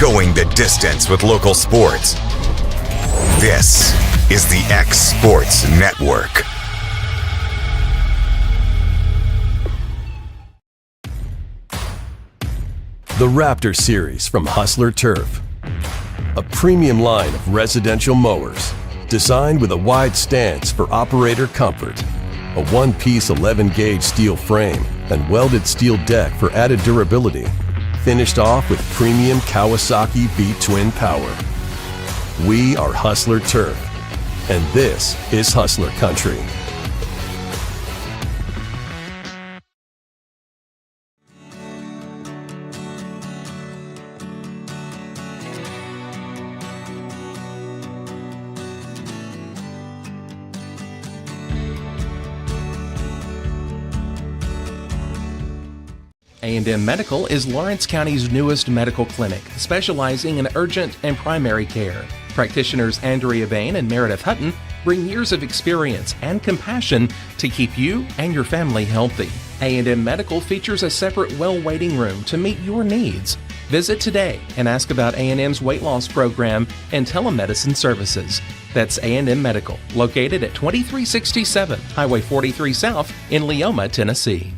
Going the distance with local sports. This is the X Sports Network. The Raptor Series from Hustler Turf. A premium line of residential mowers designed with a wide stance for operator comfort. A one-piece 11-gauge steel frame and welded steel deck for added durability. Finished off with premium Kawasaki V-twin power. We are Hustler Turf, and this is Hustler Country. A&M Medical is Lawrence County's newest medical clinic, specializing in urgent and primary care. Practitioners Andrea Bain and Meredith Hutton bring years of experience and compassion to keep you and your family healthy. A&M Medical features a separate well waiting room to meet your needs. Visit today and ask about A&M's weight loss program and telemedicine services. That's A&M Medical, located at 2367 Highway 43 South in Leoma, Tennessee.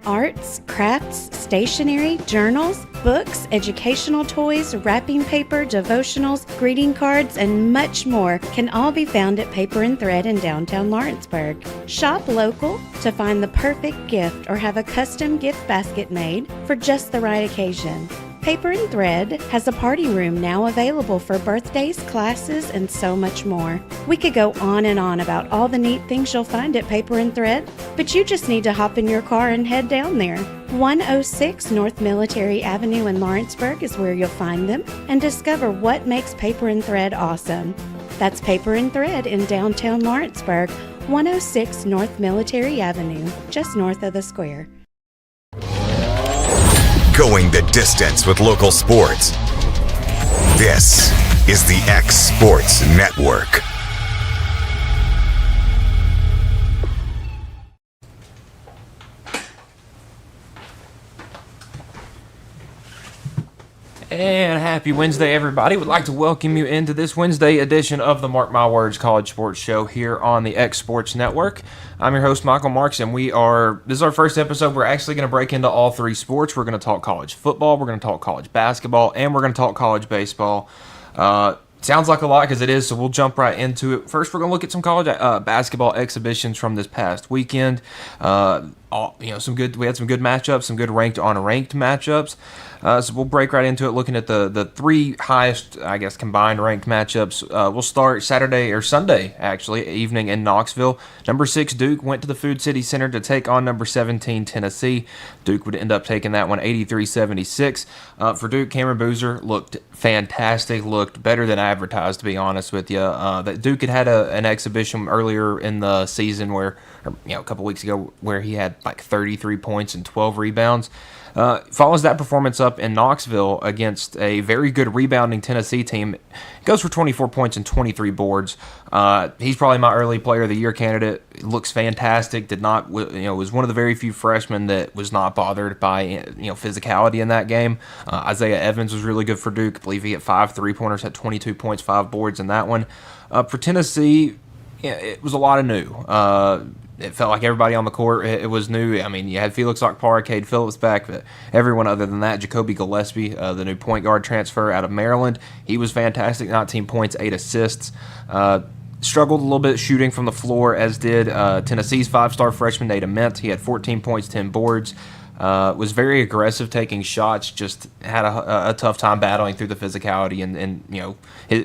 Arts, crafts, stationery, journals, books, educational toys, wrapping paper, devotionals, greeting cards, and much more can all be found at Paper and Thread in downtown Lawrenceburg. Shop local to find the perfect gift or have a custom gift basket made for just the right occasion. Paper and Thread has a party room now available for birthdays, classes, and so much more. We could go on and on about all the neat things you'll find at Paper and Thread, but you just need to hop in your car and head down there. 106 North Military Avenue in Lawrenceburg is where you'll find them and discover what makes Paper and Thread awesome. That's Paper and Thread in downtown Lawrenceburg, 106 North Military Avenue, just north of the square. Going the distance with local sports. This is the X Sports Network. And happy Wednesday, everybody. Would like to welcome you into this Wednesday edition of the Mark My Words College Sports Show here on the X Sports Network. I'm your host, Michael Marks, and this is our first episode. We're actually going to break into all three sports. We're going to talk college football, we're going to talk college basketball, and we're going to talk college baseball. Sounds like a lot because it is, so we'll jump right into it. First, we're going to look at some college basketball exhibitions from this past weekend. We had some good matchups, some good ranked on ranked matchups. So we'll break right into it, looking at the three highest, I guess, combined ranked matchups. We'll start Sunday evening in Knoxville. Number 6 Duke went to the Food City Center to take on number 17 Tennessee. Duke would end up taking that one 83-76. For Duke, Cameron Boozer looked fantastic, looked better than advertised, to be honest with you. That Duke had an exhibition earlier in the season a couple weeks ago, where he had like 33 points and 12 rebounds. Follows that performance up in Knoxville against a very good rebounding Tennessee team. Goes for 24 points and 23 boards. He's probably my early player of the year candidate. Looks fantastic. Was one of the very few freshmen that was not bothered by physicality in that game. Isaiah Evans was really good for Duke. I believe he hit 5 3-pointers, had 22 points, 5 boards in that one. For Tennessee, it was a lot of new. It felt like everybody on the court, it was new. I mean, you had Felix Okpara, Cade Phillips back, but everyone other than that, Jacoby Gillespie, the new point guard transfer out of Maryland, he was fantastic, 19 points, 8 assists. Struggled a little bit shooting from the floor, as did Tennessee's 5-star freshman Nate Ament. He had 14 points, 10 boards. Was very aggressive taking shots, just had a tough time battling through the physicality, and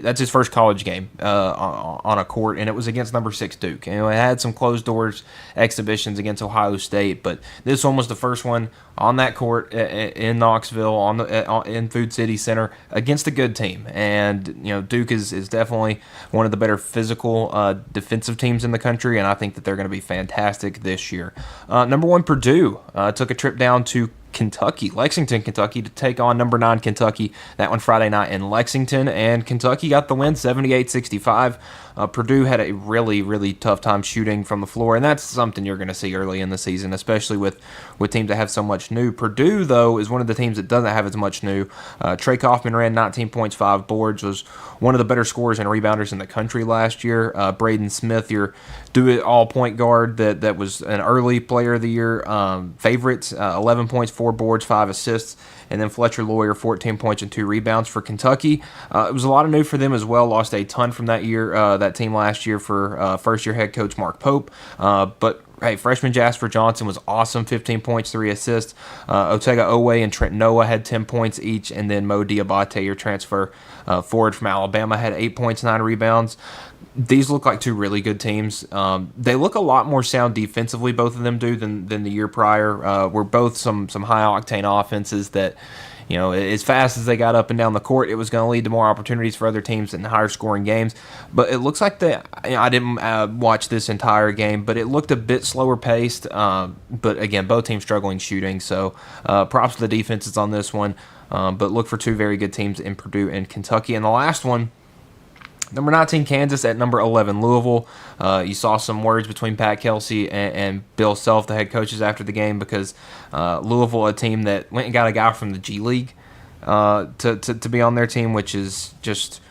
that's his first college game on a court, and it was against number 6 Duke. It had some closed doors exhibitions against Ohio State, but this one was the first one on that court in Knoxville in Food City Center against a good team. And Duke is definitely one of the better physical defensive teams in the country, and I think that they're going to be fantastic this year. Number 1 Purdue took a trip down to Lexington, Kentucky, to take on number 9 Kentucky. That one Friday night in Lexington, and Kentucky got the win 78-65. Purdue had a really, really tough time shooting from the floor, and that's something you're going to see early in the season, especially with teams that have so much new. Purdue, though, is one of the teams that doesn't have as much new. Trey Kaufman ran 19 points, 5 boards, was one of the better scorers and rebounders in the country last year. Braden Smith, your do-it-all point guard that was an early player of the year favorite, 11 points, 4 boards, 5 assists. And then Fletcher Lawyer, 14 points and 2 rebounds for Kentucky. It was a lot of new for them as well. Lost a ton from that team last year for first-year head coach Mark Pope. But hey, freshman Jasper Johnson was awesome, 15 points, 3 assists. Otega Owe and Trent Noah had 10 points each. And then Mo Diabate, your transfer forward from Alabama, had 8 points, 9 rebounds. These look like two really good teams. They look a lot more sound defensively, both of them do, than the year prior. We're both some high-octane offenses that, as fast as they got up and down the court, it was going to lead to more opportunities for other teams in higher-scoring games. But it looks like I didn't watch this entire game, but it looked a bit slower-paced. But, again, both teams struggling shooting, so props to the defenses on this one. But look for two very good teams in Purdue and Kentucky. And the last one, number 19, Kansas at number 11, Louisville. You saw some words between Pat Kelsey and Bill Self, the head coaches, after the game, because Louisville, a team that went and got a guy from the G League to be on their team, which is just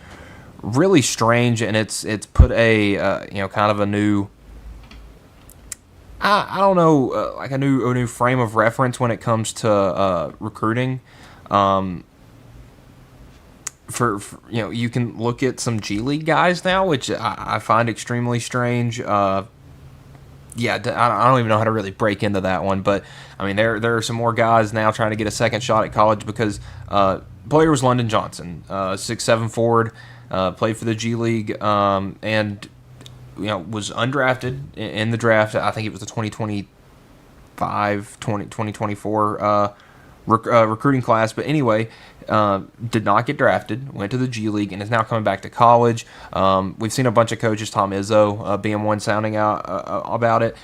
really strange, and it's put a kind of a new, I don't know, like a new frame of reference when it comes to recruiting. For you can look at some G League guys now, which I find extremely strange. I don't even know how to really break into that one, but I mean there are some more guys now trying to get a second shot at college because player was London Johnson, 6'7" forward, played for the G League, and was undrafted in the draft. I think it was the 2024 recruiting class, but anyway, did not get drafted, went to the G League, and is now coming back to college. We've seen a bunch of coaches, Tom Izzo being one sounding out about it.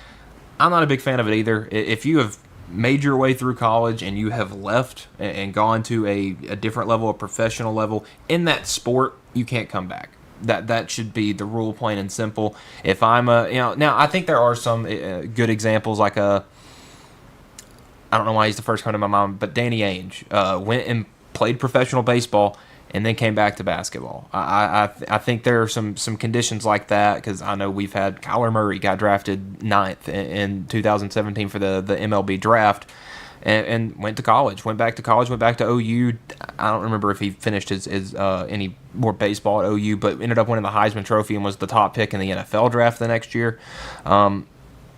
I'm not a big fan of it either. If you have made your way through college and you have left and gone to a different level, a professional level in that sport, you can't come back. That should be the rule, plain and simple. If I'm now I think there are some good examples, like I don't know why he's the first come to my mind, but Danny Ainge went and played professional baseball and then came back to basketball. I think there are some conditions like that, because I know we've had Kyler Murray got drafted 9th in 2017 for the MLB draft and went to college, went back to OU. I don't remember if he finished his any more baseball at OU, but ended up winning the Heisman Trophy and was the top pick in the NFL draft the next year.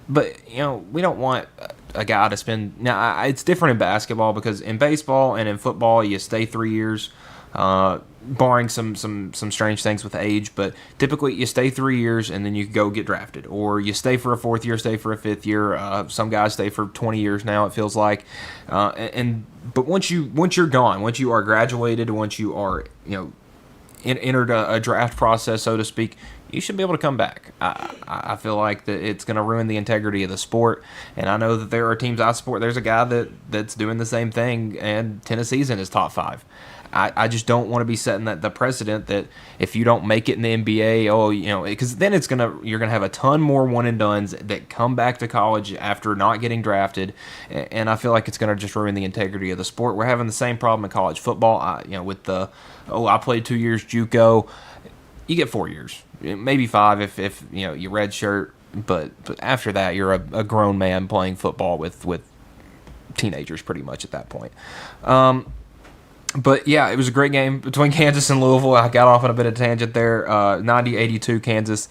But, we don't want a guy to spend... Now, it's different in basketball, because in baseball and in football, you stay 3 years, barring some strange things with age. But typically, you stay 3 years, and then you go get drafted. Or you stay for a 4th year, stay for a 5th year. Some guys stay for 20 years now, it feels like. But once you're gone, once you are graduated, once you are, entered a draft process, so to speak, you should be able to come back. I feel like that it's going to ruin the integrity of the sport, and I know that there are teams I support. There's a guy that's doing the same thing, and Tennessee's in his top 5. I just don't want to be setting the precedent that if you don't make it in the NBA, because then you're gonna have a ton more one and dones that come back to college after not getting drafted, and I feel like it's gonna just ruin the integrity of the sport. We're having the same problem in college football. With I played 2 years JUCO. You get 4 years, maybe 5 if you red shirt, but after that you're a grown man playing football with teenagers pretty much at that point. But yeah, it was a great game between Kansas and Louisville. I got off on a bit of a tangent there. 90-82, Kansas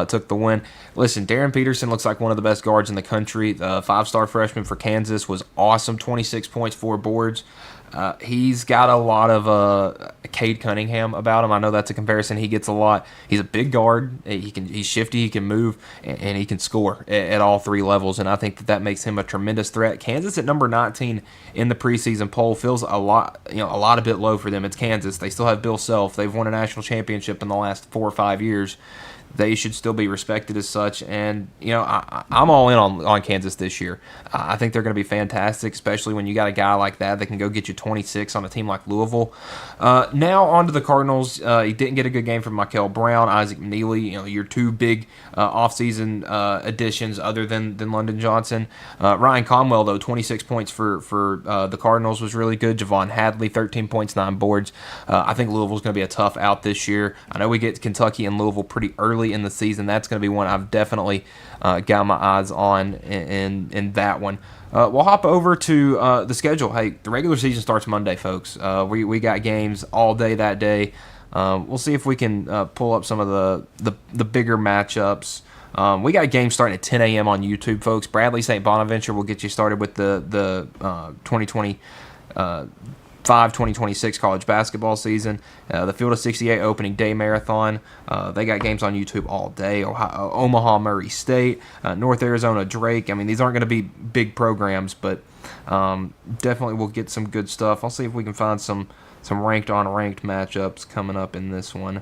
took the win. Listen, Darren Peterson looks like one of the best guards in the country. The 5-star freshman for Kansas was awesome, 26 points, 4 boards. He's got a lot of Cade Cunningham about him. I know that's a comparison he gets a lot. He's a big guard. He's shifty. He can move, and he can score at all 3 levels. And I think that makes him a tremendous threat. Kansas at number 19 in the preseason poll feels a bit low for them. It's Kansas. They still have Bill Self. They've won a national championship in the last 4 or 5 years. they should still be respected as such. And, I'm all in on Kansas this year. I think they're going to be fantastic, especially when you got a guy like that can go get you 26 on a team like Louisville. Now on to the Cardinals. He didn't get a good game from Michael Brown, Isaac Neely, your two big offseason additions other than London Johnson. Ryan Conwell, though, 26 points for the Cardinals was really good. Javon Hadley, 13 points, 9 boards. I think Louisville's going to be a tough out this year. I know we get Kentucky and Louisville pretty early in the season. That's going to be one I've definitely got my eyes on in that one. We'll hop over to the schedule. Hey, the regular season starts Monday, folks. We got games all day that day. We'll see if we can pull up some of the bigger matchups. We got a game starting at 10 a.m. on YouTube, folks. Bradley St. Bonaventure will get you started with the 2026 college basketball season. The Field of 68 opening day marathon. They got games on YouTube all day. Omaha, Murray State, North Arizona, Drake. I mean, these aren't going to be big programs, but definitely we'll get some good stuff. I'll see if we can find some ranked on ranked matchups coming up in this one.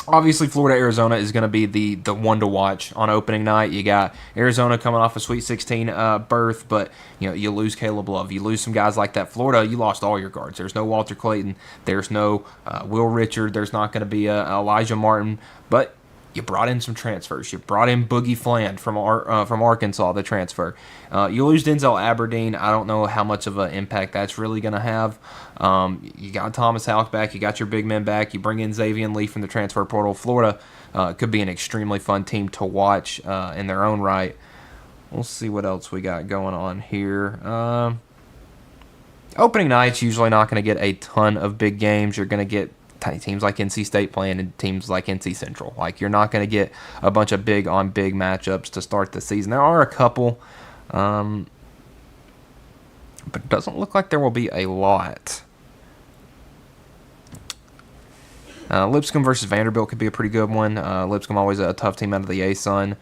Obviously, Florida-Arizona is going to be the one to watch on opening night. You got Arizona coming off a Sweet 16 berth, but you lose Caleb Love. You lose some guys like that. Florida, you lost all your guards. There's no Walter Clayton. There's no Will Richard. There's not going to be Elijah Martin. But you brought in some transfers. You brought in Boogie Fland from Arkansas, the transfer. You lose Denzel Aberdeen. I don't know how much of an impact that's really going to have. You got Thomas Houck back. You got your big men back. You bring in Xavier Lee from the transfer portal. Florida could be an extremely fun team to watch in their own right. We'll see what else we got going on here. Opening night's usually not going to get a ton of big games. You're going to get teams like NC State playing and teams like NC Central. You're not going to get a bunch of big on big matchups to start the season. There are a couple, but it doesn't look like there will be a lot. Lipscomb versus Vanderbilt could be a pretty good one. Lipscomb always a tough team out of the A-Sun.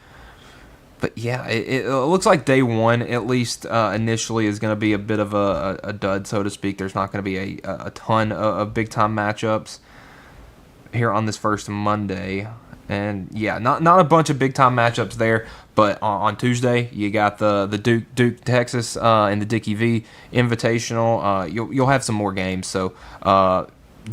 But yeah, it looks like day one, at least initially, is going to be a bit of a dud, so to speak. There's not going to be a ton of big-time matchups here on this first Monday. And yeah, not a bunch of big-time matchups there. But on Tuesday, you got the Duke Texas and the Dickie V Invitational. You'll have some more games. So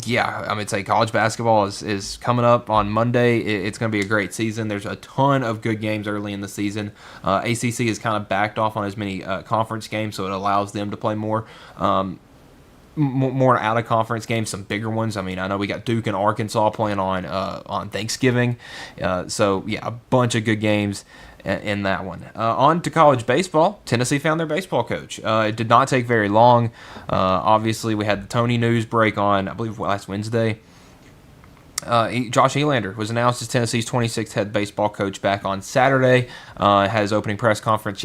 yeah, I mean, say college basketball is coming up on Monday. It's going to be a great season. There's a ton of good games early in the season. ACC has kind of backed off on as many conference games, so it allows them to play more out of conference games, some bigger ones. I mean, I know we got Duke and Arkansas playing on Thanksgiving. So yeah, a bunch of good games in that one. On to college baseball. Tennessee found their baseball coach. It did not take very long. Obviously, we had the Tony news break on, I believe, last Wednesday. Josh Elander was announced as Tennessee's 26th head baseball coach back on Saturday. Had his opening press conference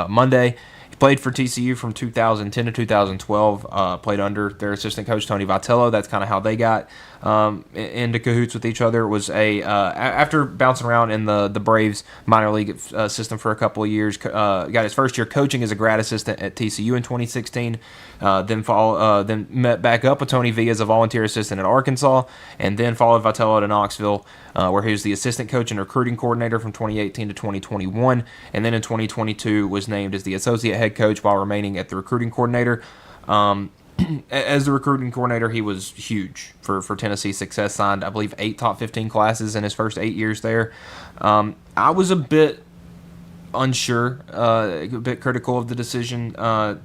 Monday. He played for TCU from 2010 to 2012. Played under their assistant coach Tony Vitello. That's kind of how they got into cahoots with each other. It was after bouncing around in the Braves minor league system for a couple of years. Got his first year coaching as a grad assistant at TCU in 2016. Then met back up with Tony V as a volunteer assistant at Arkansas, and then followed Vitello to Knoxville, where he was the assistant coach and recruiting coordinator from 2018 to 2021, and then in 2022 was named as the associate head coach while remaining at the recruiting coordinator. As the recruiting coordinator, he was huge for Tennessee's success. Signed, I believe, 8 top 15 classes in his first 8 years there. I was a bit unsure, a bit critical of the decision, to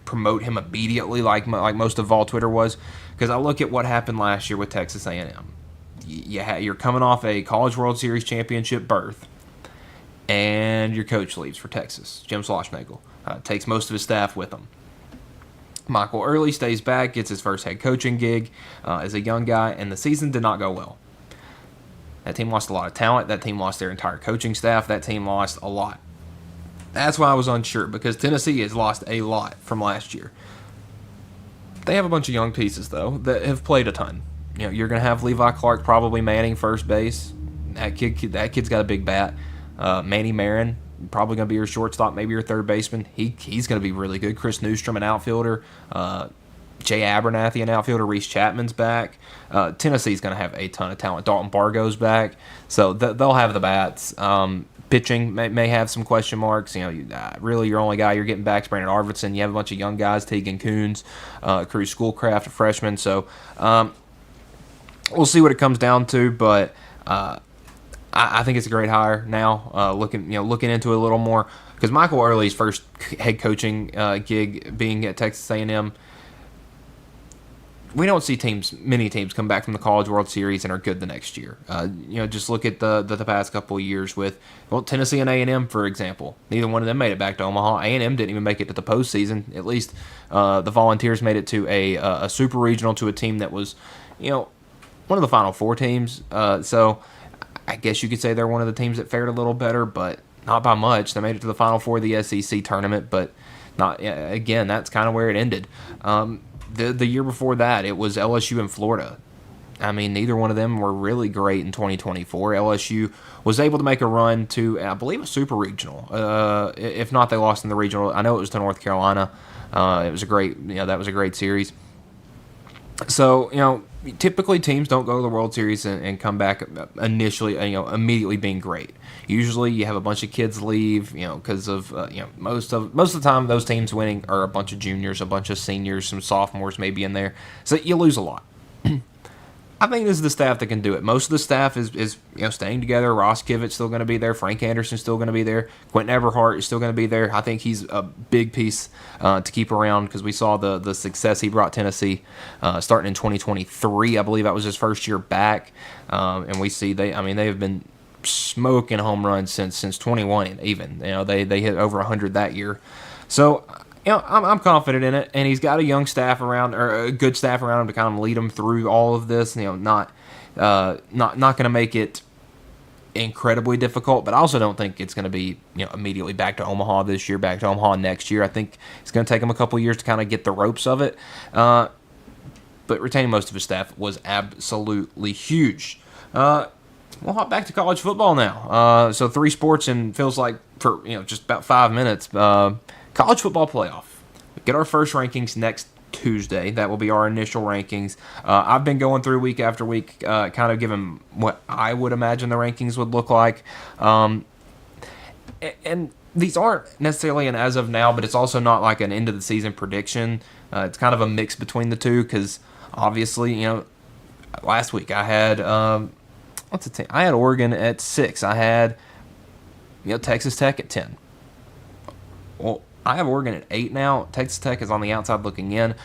promote him immediately, like most of Vol Twitter was, because I look at what happened last year with Texas A&M. You're coming off a College World Series championship berth, and your coach leaves for Texas. Jim Schlossnagle takes most of his staff with him. Michael Early stays back, gets his first head coaching gig as a young guy, and the season did not go well. That team lost a lot of talent. That team lost their entire coaching staff. That team lost a lot. That's why I was unsure, because Tennessee has lost a lot from last year. They have a bunch of young pieces, though, that have played a ton. You're going to have Levi Clark probably manning first base. That kid's got a big bat. Manny Marin, probably going to be your shortstop, maybe your third baseman. He's going to be really good. Chris Newstrom, an outfielder. Jay Abernathy, an outfielder. Reese Chapman's back. Tennessee's going to have a ton of talent. Dalton Bargo's back. So they'll have the bats. Pitching may have some question marks. Really your only guy you're getting back is Brandon Arvidsson. You have a bunch of young guys, Tegan Coons, Cruz Schoolcraft, a freshman. So we'll see what it comes down to. But I think it's a great hire now. Looking into it a little more, because Michael Early's first head coaching gig being at Texas A&M. We don't see many teams come back from the College World Series and are good the next year. Just look at the past couple of years with Tennessee and A&M, for example. Neither one of them made it back to Omaha. A&M didn't even make it to the postseason. At least the Volunteers made it to a super regional, to a team that was, one of the Final Four teams. So I guess you could say they're one of the teams that fared a little better, but not by much. They made it to the Final Four of the SEC tournament, but not. Again, that's kind of where it ended. The year before that, it was LSU and Florida. I mean, neither one of them were really great in 2024. LSU was able to make a run to, I believe, a super regional. If not, they lost in the regional. I know it was to North Carolina. It was that was a great series. So, typically teams don't go to the World Series and come back initially, immediately being great. Usually you have a bunch of kids leave, because of, most of the time those teams winning are a bunch of juniors, a bunch of seniors, some sophomores maybe in there. So you lose a lot. I think this is the staff that can do it. Most of the staff is staying together. Ross Kivett's still going to be there. Frank Anderson's still going to be there. Quentin Everhart is still going to be there. I think he's a big piece to keep around, because we saw the success he brought Tennessee starting in 2023. I believe that was his first year back, and we see they have been smoking home runs since 21 even. They hit over 100 that year. So. I'm confident in it, and he's got a young staff around, or a good staff around him to kind of lead him through all of this. Not going to make it incredibly difficult, but I also don't think it's going to be immediately back to Omaha this year, back to Omaha next year. I think it's going to take him a couple of years to kind of get the ropes of it. But retaining most of his staff was absolutely huge. We'll hop back to college football now. So 3 sports and feels like for just about 5 minutes. College football playoff. We get our first rankings next Tuesday. That will be our initial rankings. I've been going through week after week, kind of giving what I would imagine the rankings would look like. And these aren't necessarily an as of now, but it's also not like an end of the season prediction. It's kind of a mix between the two, because obviously, last week I had what's the team? I had Oregon at 6. I had Texas Tech at 10. Well, I have Oregon at 8 now. Texas Tech is on the outside looking in.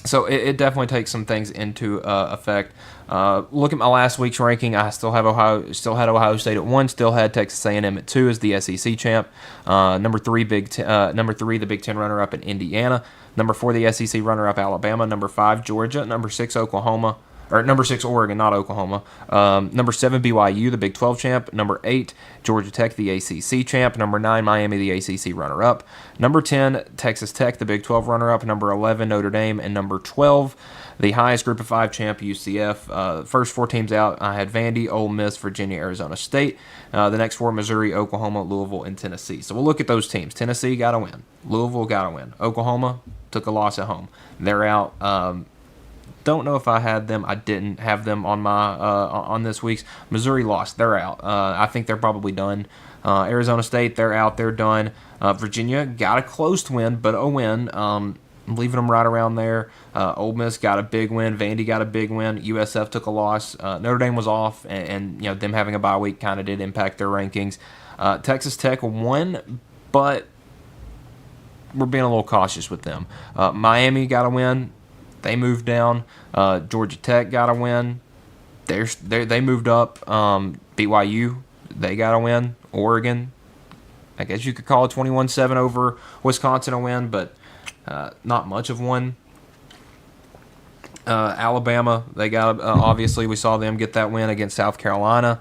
So it definitely takes some things into effect. Look at my last week's ranking. I still had Ohio State at 1. Still had Texas A&M at 2 as the SEC champ. Number 3, the Big Ten runner-up in Indiana. Number 4, the SEC runner-up Alabama. Number 5, Georgia. Number 6, Oklahoma. Or number 6, Oregon, not Oklahoma. Number 7, BYU, the Big 12 champ. Number 8, Georgia Tech, the ACC champ. Number 9, Miami, the ACC runner-up. Number 10, Texas Tech, the Big 12 runner-up. Number 11, Notre Dame. And number 12, the highest Group of 5 champ, UCF. First 4 teams out, I had Vandy, Ole Miss, Virginia, Arizona State. The next 4, Missouri, Oklahoma, Louisville, and Tennessee. So we'll look at those teams. Tennessee got to win. Louisville got to win. Oklahoma took a loss at home. They're out. Don't know if I had them. I didn't have them on my on this week's. Missouri lost. They're out. I think they're probably done. Arizona State, they're out. They're done. Virginia got a close win, but a win. Leaving them right around there. Ole Miss got a big win. Vandy got a big win. USF took a loss. Notre Dame was off, and them having a bye week kind of did impact their rankings. Texas Tech won, but we're being a little cautious with them. Miami got a win. They moved down. Georgia Tech got a win. They moved up. BYU, they got a win. Oregon, I guess you could call it 21-7 over Wisconsin a win, but not much of one. Alabama, they got obviously we saw them get that win against South Carolina.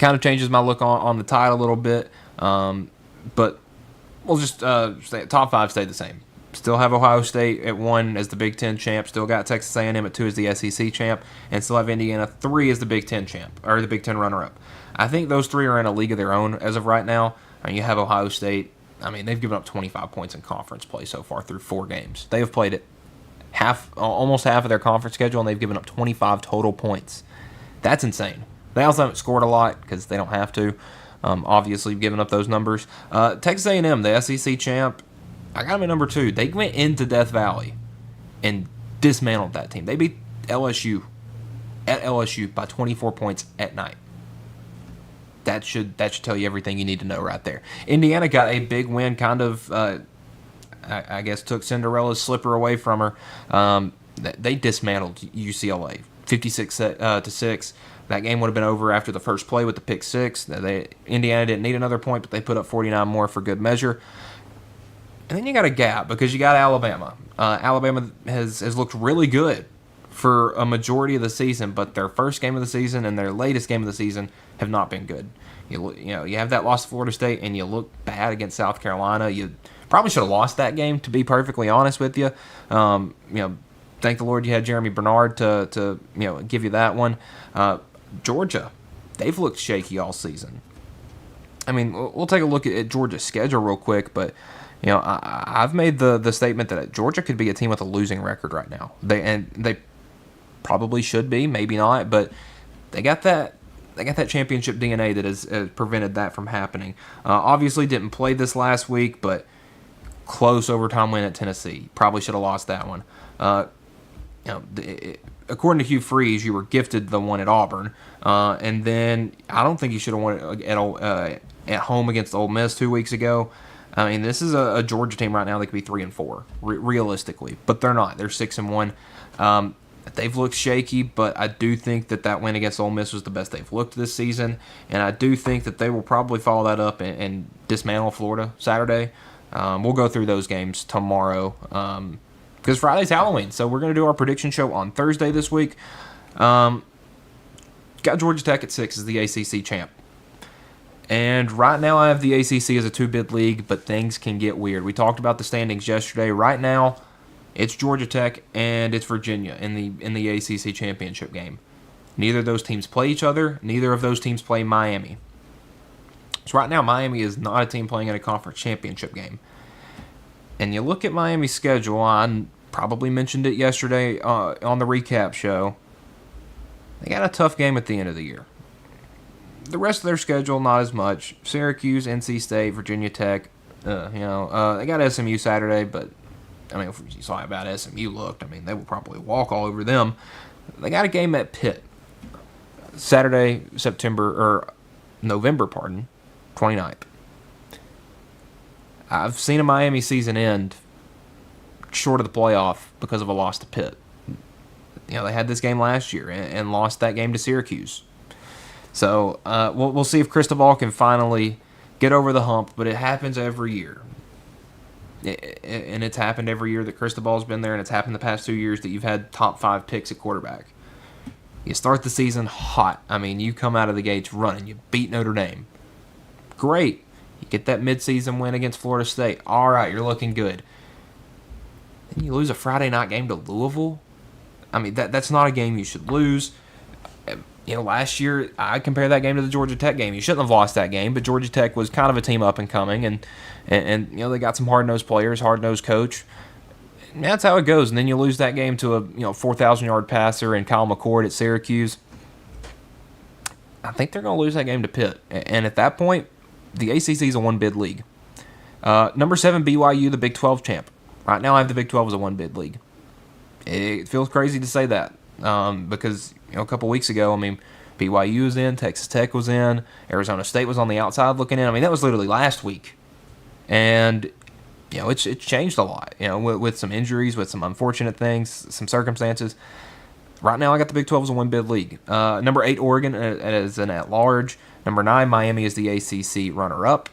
Kind of changes my look on the tide a little bit, but we'll just stay, top 5 stayed the same. Still have Ohio State at 1 as the Big Ten champ. Still got Texas A&M at 2 as the SEC champ, and still have Indiana 3 as the Big Ten champ, or the Big Ten runner-up. I think those 3 are in a league of their own as of right now. You have Ohio State, I mean, they've given up 25 points in conference play so far through 4 games. They have played it almost half of their conference schedule, and they've given up 25 total points. That's insane. They also haven't scored a lot because they don't have to. Obviously, giving up those numbers. Texas A&M, the SEC champ, I got them at number 2. They went into Death Valley and dismantled that team. They beat LSU at LSU by 24 points at night. That should tell you everything you need to know right there. Indiana got a big win, kind of, I guess, took Cinderella's slipper away from her. They dismantled UCLA, 56-6. That game would have been over after the first play with the pick 6. Indiana didn't need another point, but they put up 49 more for good measure. And then you got a gap because you got Alabama. Alabama has looked really good for a majority of the season, but their first game of the season and their latest game of the season have not been good. You have that loss to Florida State, and you look bad against South Carolina. You probably should have lost that game, to be perfectly honest with you. Thank the Lord you had Jeremy Bernard to give you that one. Georgia, they've looked shaky all season. I mean, we'll take a look at Georgia's schedule real quick, but I've made the statement that Georgia could be a team with a losing record right now. They probably should be, maybe not, but they got that championship DNA that has prevented that from happening. Obviously, didn't play this last week, but close overtime win at Tennessee. Probably should have lost that one. According to Hugh Freeze, you were gifted the one at Auburn, and then I don't think you should have won it at home against Ole Miss 2 weeks ago. I mean, this is a Georgia team right now that could be 3-4 realistically, but they're not. They're 6-1. They've looked shaky, but I do think that win against Ole Miss was the best they've looked this season, and I do think that they will probably follow that up and dismantle Florida Saturday. We'll go through those games tomorrow because Friday's Halloween, so we're going to do our prediction show on Thursday this week. Got Georgia Tech at 6 as the ACC champ. And right now I have the ACC as a 2-bid league, but things can get weird. We talked about the standings yesterday. Right now, it's Georgia Tech and it's Virginia in the ACC championship game. Neither of those teams play each other. Neither of those teams play Miami. So right now, Miami is not a team playing in a conference championship game. And you look at Miami's schedule, I probably mentioned it yesterday on the recap show. They got a tough game at the end of the year. The rest of their schedule, not as much. Syracuse, NC State, Virginia Tech. They got SMU Saturday, but I mean, if you saw how bad SMU looked, I mean, they will probably walk all over them. They got a game at Pitt Saturday, November 29th. I've seen a Miami season end short of the playoff because of a loss to Pitt. They had this game last year and lost that game to Syracuse. So we'll see if Cristobal can finally get over the hump, but it happens every year. And it's happened every year that Cristobal's been there, and it's happened the past 2 years that you've had top 5 picks at quarterback. You start the season hot. I mean, you come out of the gates running. You beat Notre Dame. Great. You get that midseason win against Florida State. All right, you're looking good. Then you lose a Friday night game to Louisville. I mean, that's not a game you should lose. Last year, I compare that game to the Georgia Tech game. You shouldn't have lost that game, but Georgia Tech was kind of a team up and coming, and they got some hard-nosed players, hard-nosed coach. And that's how it goes. And then you lose that game to a 4,000-yard passer and Kyle McCord at Syracuse. I think they're going to lose that game to Pitt. And at that point, the ACC is a 1-bid league. Number 7, BYU, the Big 12 champ. Right now, I have the Big 12 as a 1-bid league. It feels crazy to say that because a couple weeks ago, I mean, BYU was in, Texas Tech was in, Arizona State was on the outside looking in. I mean, that was literally last week. And, it's changed a lot, with some injuries, with some unfortunate things, some circumstances. Right now, I got the Big 12 as a 1-bid league. Number 8, Oregon as an at-large. Number 9, Miami is the ACC runner-up.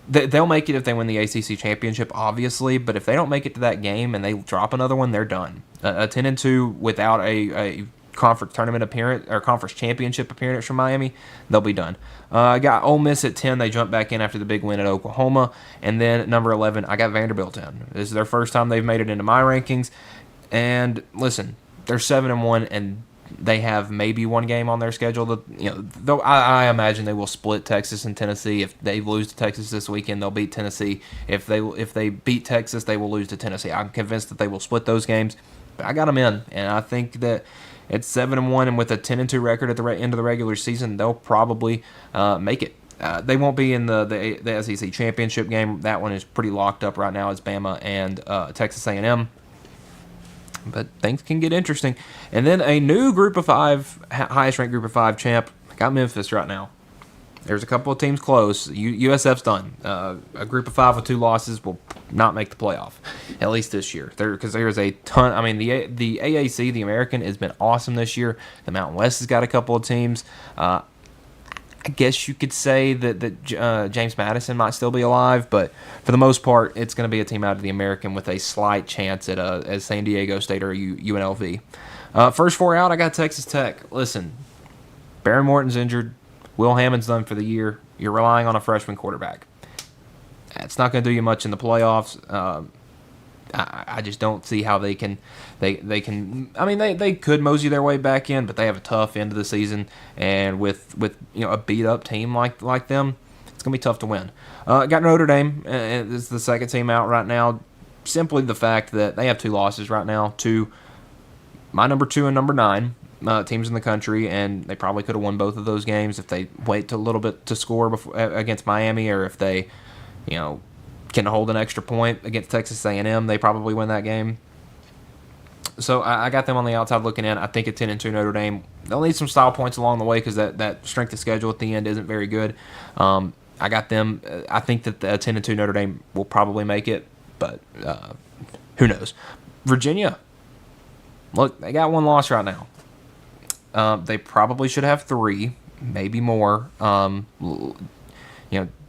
They'll make it if they win the ACC championship, obviously, but if they don't make it to that game and they drop another one, they're done. A 10-2 without a conference tournament appearance or conference championship appearance from Miami, they'll be done. I got Ole Miss at 10. They jumped back in after the big win at Oklahoma. And then number 11, I got Vanderbilt in. This is their first time they've made it into my rankings. And listen, they're 7-1, and they have maybe one game on their schedule. Though I imagine they will split Texas and Tennessee. If they lose to Texas this weekend, they'll beat Tennessee. If they beat Texas, they will lose to Tennessee. I'm convinced that they will split those games. But I got them in, and I think that at 7-1 and with a 10-2 record at the end of the regular season, they'll probably make it. They won't be in the SEC championship game. That one is pretty locked up right now. It's Bama and Texas A&M. But things can get interesting. And then a new Group of 5, highest-ranked Group of 5 champ, got Memphis right now. There's a couple of teams close. USF's done. A Group of 5 with 2 losses will not make the playoff, at least this year. Because there's a ton. I mean, the AAC, the American, has been awesome this year. The Mountain West has got a couple of teams. I guess you could say that James Madison might still be alive, but for the most part, it's going to be a team out of the American with a slight chance at San Diego State or UNLV. First 4 out, I got Texas Tech. Listen, Baron Morton's injured. Will Hammond's done for the year. You're relying on a freshman quarterback. It's not going to do you much in the playoffs. I just don't see how they can. They can. I mean, they could mosey their way back in, but they have a tough end of the season, and with a beat up team like them, it's gonna be tough to win. Got Notre Dame. It's the second team out right now. Simply the fact that they have 2 losses right now to my number 2 and number 9 teams in the country, and they probably could have won both of those games if they wait a little bit to score against Miami, or if they, can hold an extra point against Texas A&M. They probably win that game. So I got them on the outside looking in. I think at 10-2 Notre Dame, they'll need some style points along the way because that strength of schedule at the end isn't very good. I got them. I think that the 10-2 Notre Dame will probably make it, but who knows? Virginia, look, they got 1 loss right now. They probably should have 3, maybe more.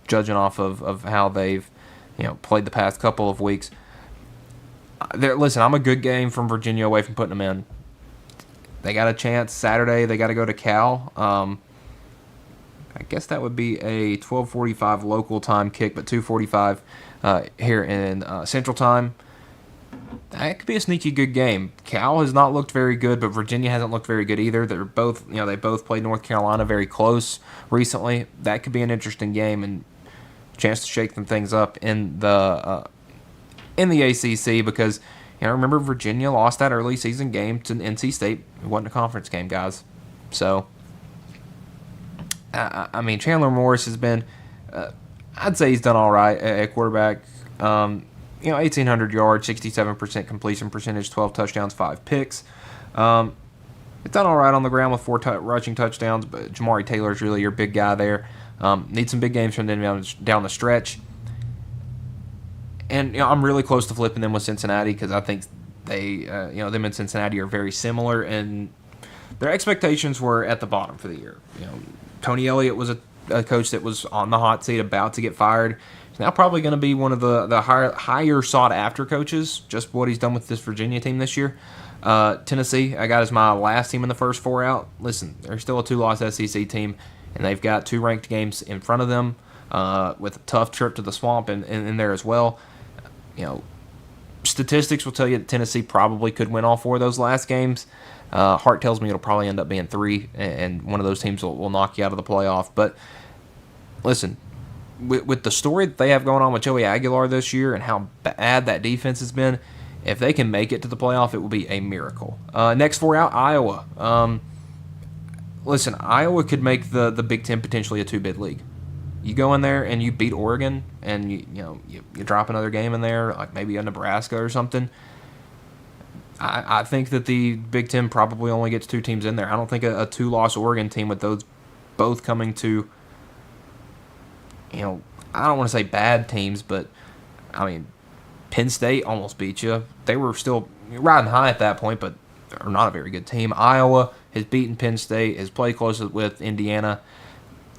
Judging off of how they've played the past couple of weeks. Listen, I'm a good game from Virginia away from putting them in. They got a chance Saturday. They got to go to Cal. I guess that would be a 12:45 local time kick, but 2:45 here in Central Time. That could be a sneaky good game. Cal has not looked very good, but Virginia hasn't looked very good either. They're both, they both played North Carolina very close recently. That could be an interesting game and chance to shake some things up in the ACC because remember Virginia lost that early season game to NC State. It wasn't a conference game, guys. So I mean Chandler Morris has been I'd say he's done all right at quarterback. 1,800 yards, 67% completion percentage, 12 touchdowns, 5 picks. It's done all right on the ground with 4 rushing touchdowns, but Jamari Taylor's really your big guy there. Need some big games from them down the stretch. And I'm really close to flipping them with Cincinnati because I think they, them and Cincinnati are very similar, and their expectations were at the bottom for the year. Tony Elliott was a coach that was on the hot seat, about to get fired. He's now probably going to be one of the higher sought after coaches. Just what he's done with this Virginia team this year. Tennessee, I got as my last team in the first 4 out. Listen, they're still a 2-loss SEC team, and they've got 2 ranked games in front of them with a tough trip to the Swamp in there as well. Statistics will tell you that Tennessee probably could win all 4 of those last games. Heart tells me it'll probably end up being 3, and one of those teams will knock you out of the playoff. But listen, with the story that they have going on with Joey Aguilar this year and how bad that defense has been, if they can make it to the playoff, it will be a miracle. Next 4 out, Iowa. Listen, Iowa could make the Big Ten potentially a 2-bid league. You go in there and you beat Oregon, and you drop another game in there, like maybe a Nebraska or something. I think that the Big Ten probably only gets 2 teams in there. I don't think a 2-loss Oregon team with those both coming to, I don't want to say bad teams, but I mean, Penn State almost beat you. They were still riding high at that point, but they're not a very good team. Iowa has beaten Penn State, has played close with Indiana.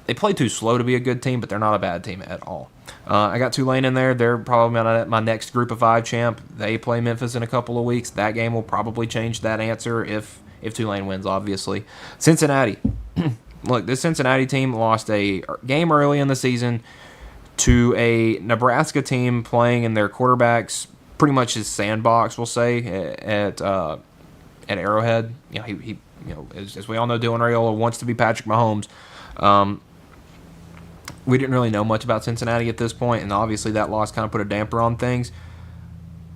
They play too slow to be a good team, but they're not a bad team at all. I got Tulane in there. They're probably my next Group of 5 champ. They play Memphis in a couple of weeks. That game will probably change that answer if Tulane wins, obviously. Cincinnati. Look, this Cincinnati team lost a game early in the season to a Nebraska team playing in their quarterback's pretty much his sandbox, we'll say, at Arrowhead. He as we all know, Dylan Raiola wants to be Patrick Mahomes. We didn't really know much about Cincinnati at this point, and obviously that loss kind of put a damper on things.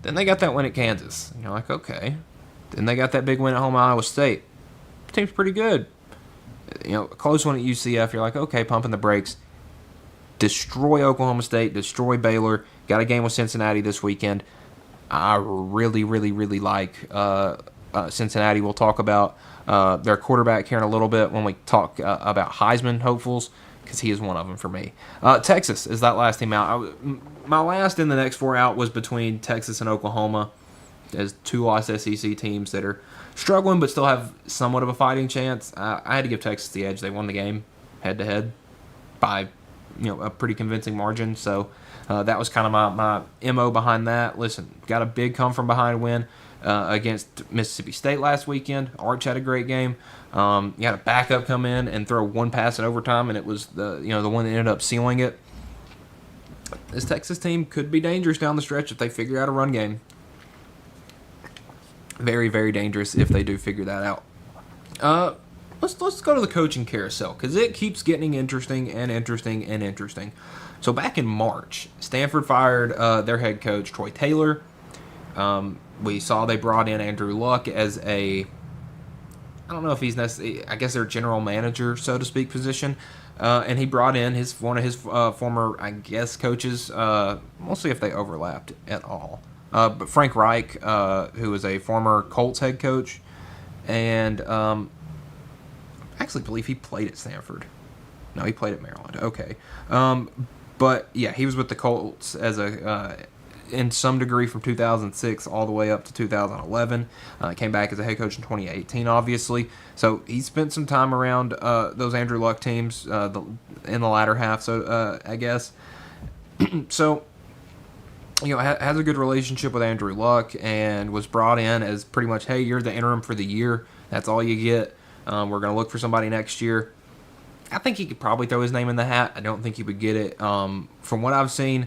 Then they got that win at Kansas. And you're like, okay. Then they got that big win at home at Iowa State. The team's pretty good. A close one at UCF. You're like, okay, pumping the brakes. Destroy Oklahoma State. Destroy Baylor. Got a game with Cincinnati this weekend. I really, really, really like Cincinnati. We'll talk about their quarterback here in a little bit when we talk about Heisman hopefuls, because he is one of them for me. Texas is that last team out. My last in the next four out was between Texas and Oklahoma as two lost SEC teams that are struggling but still have somewhat of a fighting chance. I had to give Texas the edge. They won the game head-to-head by a pretty convincing margin. So that was kind of my MO behind that. Listen, got a big come-from-behind win against Mississippi State last weekend. Arch had a great game. You had a backup come in and throw one pass in overtime, and it was the one that ended up sealing it. This Texas team could be dangerous down the stretch if they figure out a run game. Very, very dangerous if they do figure that out. Let's go to the coaching carousel, because it keeps getting interesting and interesting and interesting. So back in March, Stanford fired their head coach, Troy Taylor. We saw they brought in Andrew Luck as I don't know if he's necessarily, I guess their general manager, so to speak, position. And he brought in one of his former, I guess, coaches. We'll see if they overlapped at all. But Frank Reich, who was a former Colts head coach, and I actually believe he played at Stanford. No, he played at Maryland. Okay. But yeah, he was with the Colts as in some degree from 2006 all the way up to 2011. Came back as a head coach in 2018, obviously. So he spent some time around those Andrew Luck teams in the latter half, so I guess. So, has a good relationship with Andrew Luck and was brought in as pretty much, hey, you're the interim for the year. That's all you get. We're going to look for somebody next year. I think he could probably throw his name in the hat. I don't think he would get it. From what I've seen,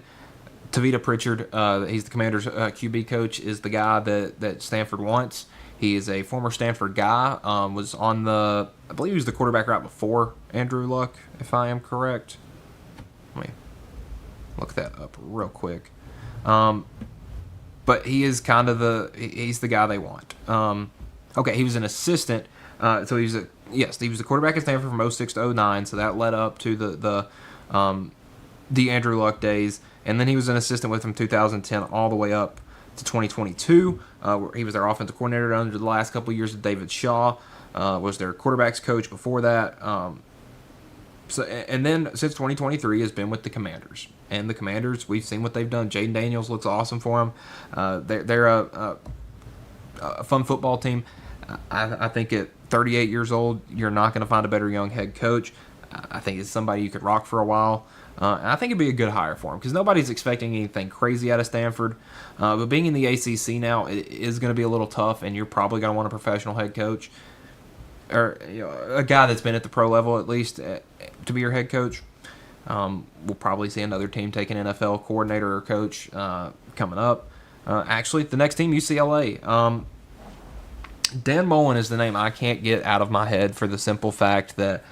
Tavita Pritchard, he's the Commanders' QB coach, is the guy that Stanford wants. He is a former Stanford guy. Was on I believe he was the quarterback right before Andrew Luck, if I am correct. Let me look that up real quick. But he is kind of he's the guy they want. Okay, he was an assistant. So he was the quarterback at Stanford from 06 to 09. So that led up to the Andrew Luck days. And then he was an assistant with him 2010 all the way up to 2022. Where he was their offensive coordinator under the last couple of years of David Shaw. Was their quarterbacks coach before that. And then since 2023 has been with the Commanders. And the Commanders, we've seen what they've done. Jaden Daniels looks awesome for them. They're a fun football team. I think at 38 years old, you're not going to find a better young head coach. I think it's somebody you could rock for a while. And I think it'd be a good hire for him because nobody's expecting anything crazy out of Stanford. But being in the ACC now is going to be a little tough, and you're probably going to want a professional head coach or a guy that's been at the pro level at least to be your head coach. We'll probably see another team take an NFL coordinator or coach coming up. Actually, the next team, UCLA. Dan Mullen is the name I can't get out of my head for the simple fact that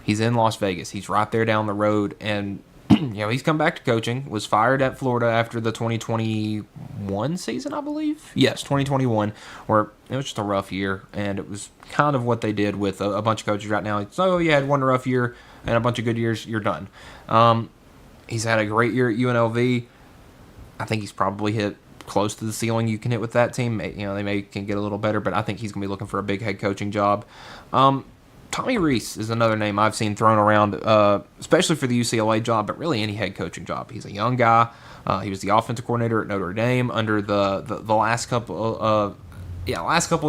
he's in Las Vegas. He's right there down the road, and he's come back to coaching. Was fired at Florida after the 2021 season, I believe. Yes, 2021, where it was just a rough year, and it was kind of what they did with a bunch of coaches right now. So you had one rough year and a bunch of good years, you're done. He's had a great year at UNLV. I think he's probably hit close to the ceiling you can hit with that team. They can get a little better, but I think he's going to be looking for a big head coaching job. Tommy Rees is another name I've seen thrown around, especially for the UCLA job, but really any head coaching job. He's a young guy. He was the offensive coordinator at Notre Dame under the last couple of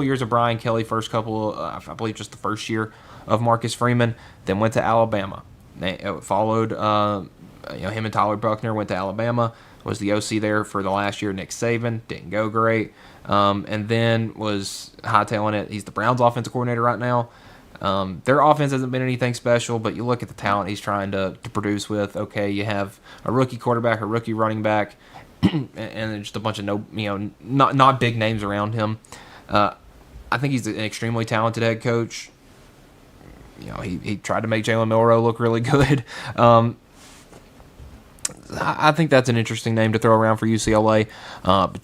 years of Brian Kelly. First couple, I believe, just the first year of Marcus Freeman. Then went to Alabama. They followed him and Tyler Buckner went to Alabama. Was the OC there for the last year. Nick Saban didn't go great, and then was hightailing it. He's the Browns' offensive coordinator right now. Their offense hasn't been anything special, but you look at the talent he's trying to produce with. Okay, you have a rookie quarterback, a rookie running back, and then just a bunch of not big names around him. I think he's an extremely talented head coach. He tried to make Jalen Milroe look really good. I think that's an interesting name to throw around for UCLA. But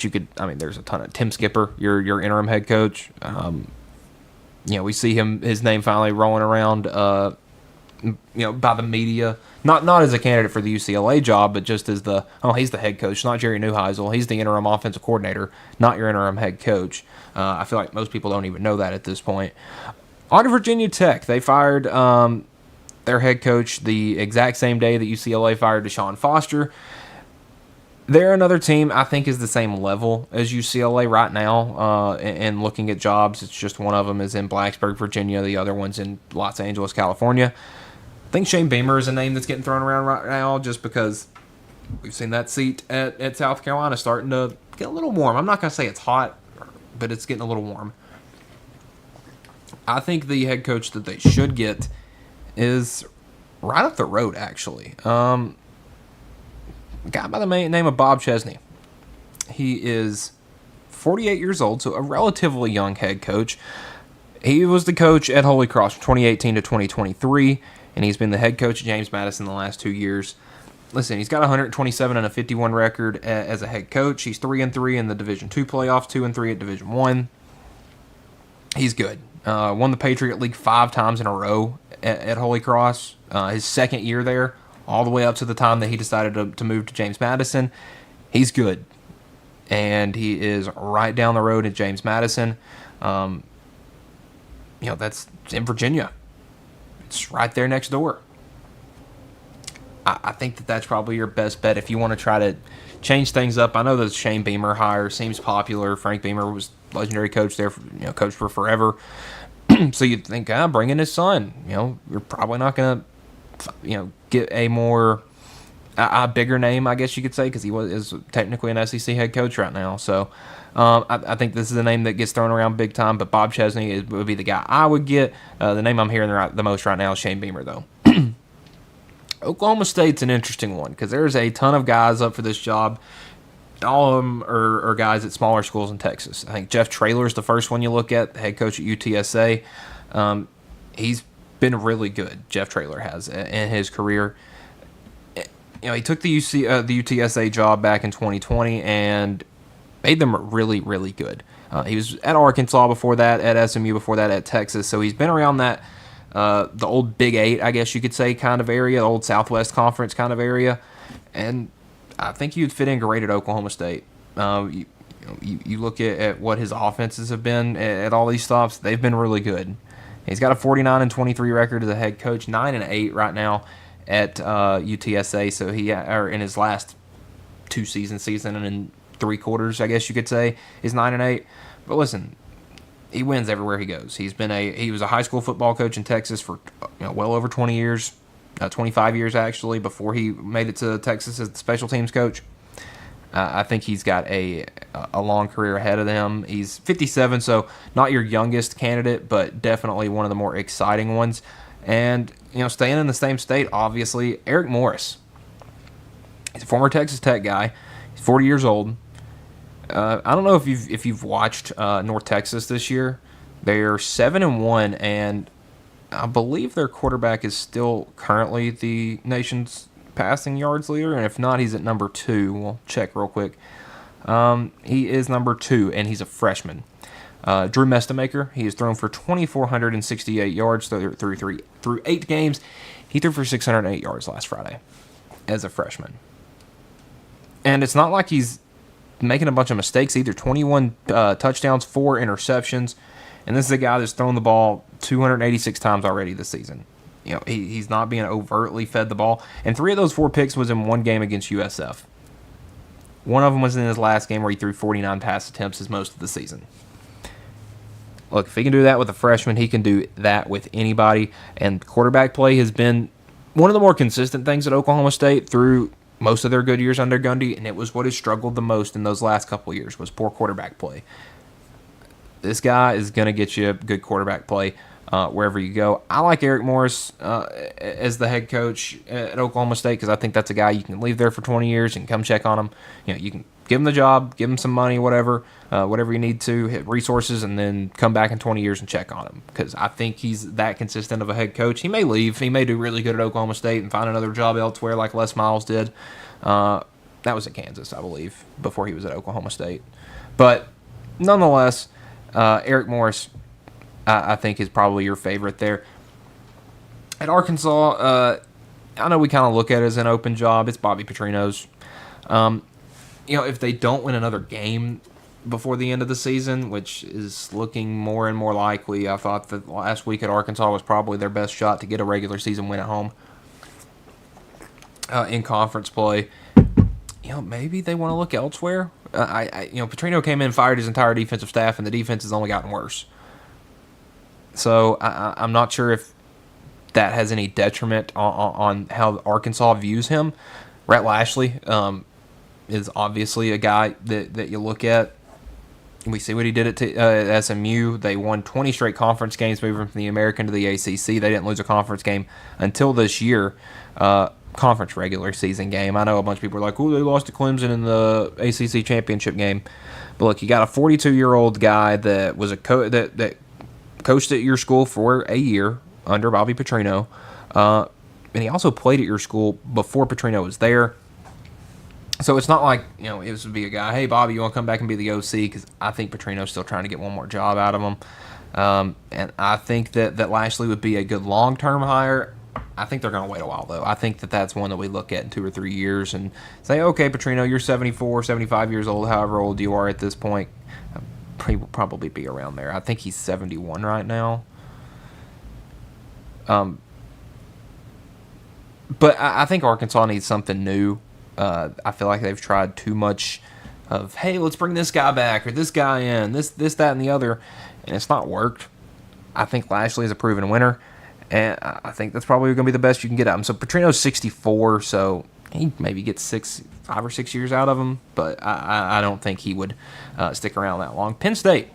there's a ton of Tim Skipper, your interim head coach. We see his name finally rolling around, by the media. Not as a candidate for the UCLA job, but just as he's the head coach, not Jerry Neuheisel. He's the interim offensive coordinator, not your interim head coach. I feel like most people don't even know that at this point. On to Virginia Tech. They fired their head coach the exact same day that UCLA fired Deshaun Foster. They're another team I think is the same level as UCLA right now. And looking at jobs, it's just one of them is in Blacksburg, Virginia. The other one's in Los Angeles, California. I think Shane Beamer is a name that's getting thrown around right now just because we've seen that seat at South Carolina starting to get a little warm. I'm not going to say it's hot, but it's getting a little warm. I think the head coach that they should get is right up the road, actually. A guy by the name of Bob Chesney. He is 48 years old, so a relatively young head coach. He was the coach at Holy Cross from 2018 to 2023, and he's been the head coach at James Madison the last 2 years. Listen, he's got 127 and a 51 record as a head coach. He's 3-3 in the Division II playoffs, 2-3 at Division I. He's good. Won the Patriot League 5 times in a row at Holy Cross. His second year there, all the way up to the time that he decided to move to James Madison. He's good. And he is right down the road at James Madison. That's in Virginia. It's right there next door. I think that's probably your best bet if you want to try to change things up. I know the Shane Beamer hire seems popular. Frank Beamer was legendary coach there, coached for forever. So you'd think, bring in his son. You're probably not going to, get a bigger name, I guess you could say, because he is technically an SEC head coach right now. So I think this is a name that gets thrown around big time. But Bob Chesney would be the guy I would get. The name I'm hearing the most right now is Shane Beamer, though. Oklahoma State's an interesting one because there's a ton of guys up for this job. All of them are guys at smaller schools in Texas. I think Jeff Traylor's the first one you look at, the head coach at UTSA. He's been really good, Jeff Traylor has, in his career. He took the UTSA job back in 2020 and made them really, really good. He was at Arkansas before that, at SMU before that, at Texas. So he's been around that the old Big 8, I guess you could say, kind of area, the old Southwest Conference kind of area. And I think you'd fit in great at Oklahoma State. You look at what his offenses have been at all these stops, they've been really good. He's got a 49-23 record as a head coach, 9-8 right now at UTSA. So in his last season and 3 quarters, I guess you could say, is 9-8. But listen, he wins everywhere he goes. He was a high school football coach in Texas for well over 20 years, 25 years actually, before he made it to Texas as the special teams coach. I think he's got a long career ahead of him. He's 57, so not your youngest candidate, but definitely one of the more exciting ones. And staying in the same state, obviously, Eric Morris. He's a former Texas Tech guy. He's 40 years old. I don't know if you've watched North Texas this year. They're 7-1, and I believe their quarterback is still currently the nation's passing yards leader, and if not, he's at number 2. We'll check real quick. He is number 2, and he's a freshman. Drew Mestamaker, he has thrown for 2,468 yards through 8 games. He threw for 608 yards last Friday as a freshman. And it's not like he's making a bunch of mistakes either. 21 touchdowns, 4 interceptions, and this is a guy that's thrown the ball 286 times already this season. He's not being overtly fed the ball, and 3 of those 4 picks was in one game against USF. One of them was in his last game where he threw 49 pass attempts as most of the season. Look, if he can do that with a freshman, he can do that with anybody, and quarterback play has been one of the more consistent things at Oklahoma State through most of their good years under Gundy, and it was what has struggled the most in those last couple of years was poor quarterback play. This guy is going to get you good quarterback play wherever you go. I like Eric Morris as the head coach at Oklahoma State because I think that's a guy you can leave there for 20 years and come check on him. You can give him the job, give him some money, whatever you need to, hit resources, and then come back in 20 years and check on him. Because I think he's that consistent of a head coach. He may leave. He may do really good at Oklahoma State and find another job elsewhere like Les Miles did. That was at Kansas, I believe, before he was at Oklahoma State. But nonetheless, Eric Morris, I think, is probably your favorite there. At Arkansas, I know we kind of look at it as an open job. It's Bobby Petrino's. If they don't win another game before the end of the season, which is looking more and more likely, I thought that last week at Arkansas was probably their best shot to get a regular season win at home in conference play. Maybe they want to look elsewhere. Petrino came in, fired his entire defensive staff, and the defense has only gotten worse. So I'm not sure if that has any detriment on how Arkansas views him. Rhett Lashley is obviously a guy that you look at. We see what he did at SMU. They won 20 straight conference games, moving from the American to the ACC. They didn't lose a conference game until this year, conference regular season game. I know a bunch of people are like, "Oh, they lost to Clemson in the ACC championship game." But look, you got a 42-year-old guy that was that coached at your school for a year under Bobby Petrino, and he also played at your school before Petrino was there. So it's not like, it would be a guy, "Hey, Bobby, you want to come back and be the OC?" Because I think Petrino's still trying to get one more job out of him. And I think that Lashley would be a good long-term hire. I think they're going to wait a while, though. I think that's one that we look at in 2 or 3 years and say, "Okay, Petrino, you're 74, 75 years old, however old you are at this point." He will probably be around there. I think he's 71 right now. But I think Arkansas needs something new. I feel like they've tried too much of, "Hey, let's bring this guy back or this guy in, this, that, and the other," and it's not worked. I think Lashley is a proven winner, and I think that's probably going to be the best you can get out of him. So Petrino's 64, so he maybe gets 5 or 6 years out of him, but I don't think he would stick around that long. Penn State,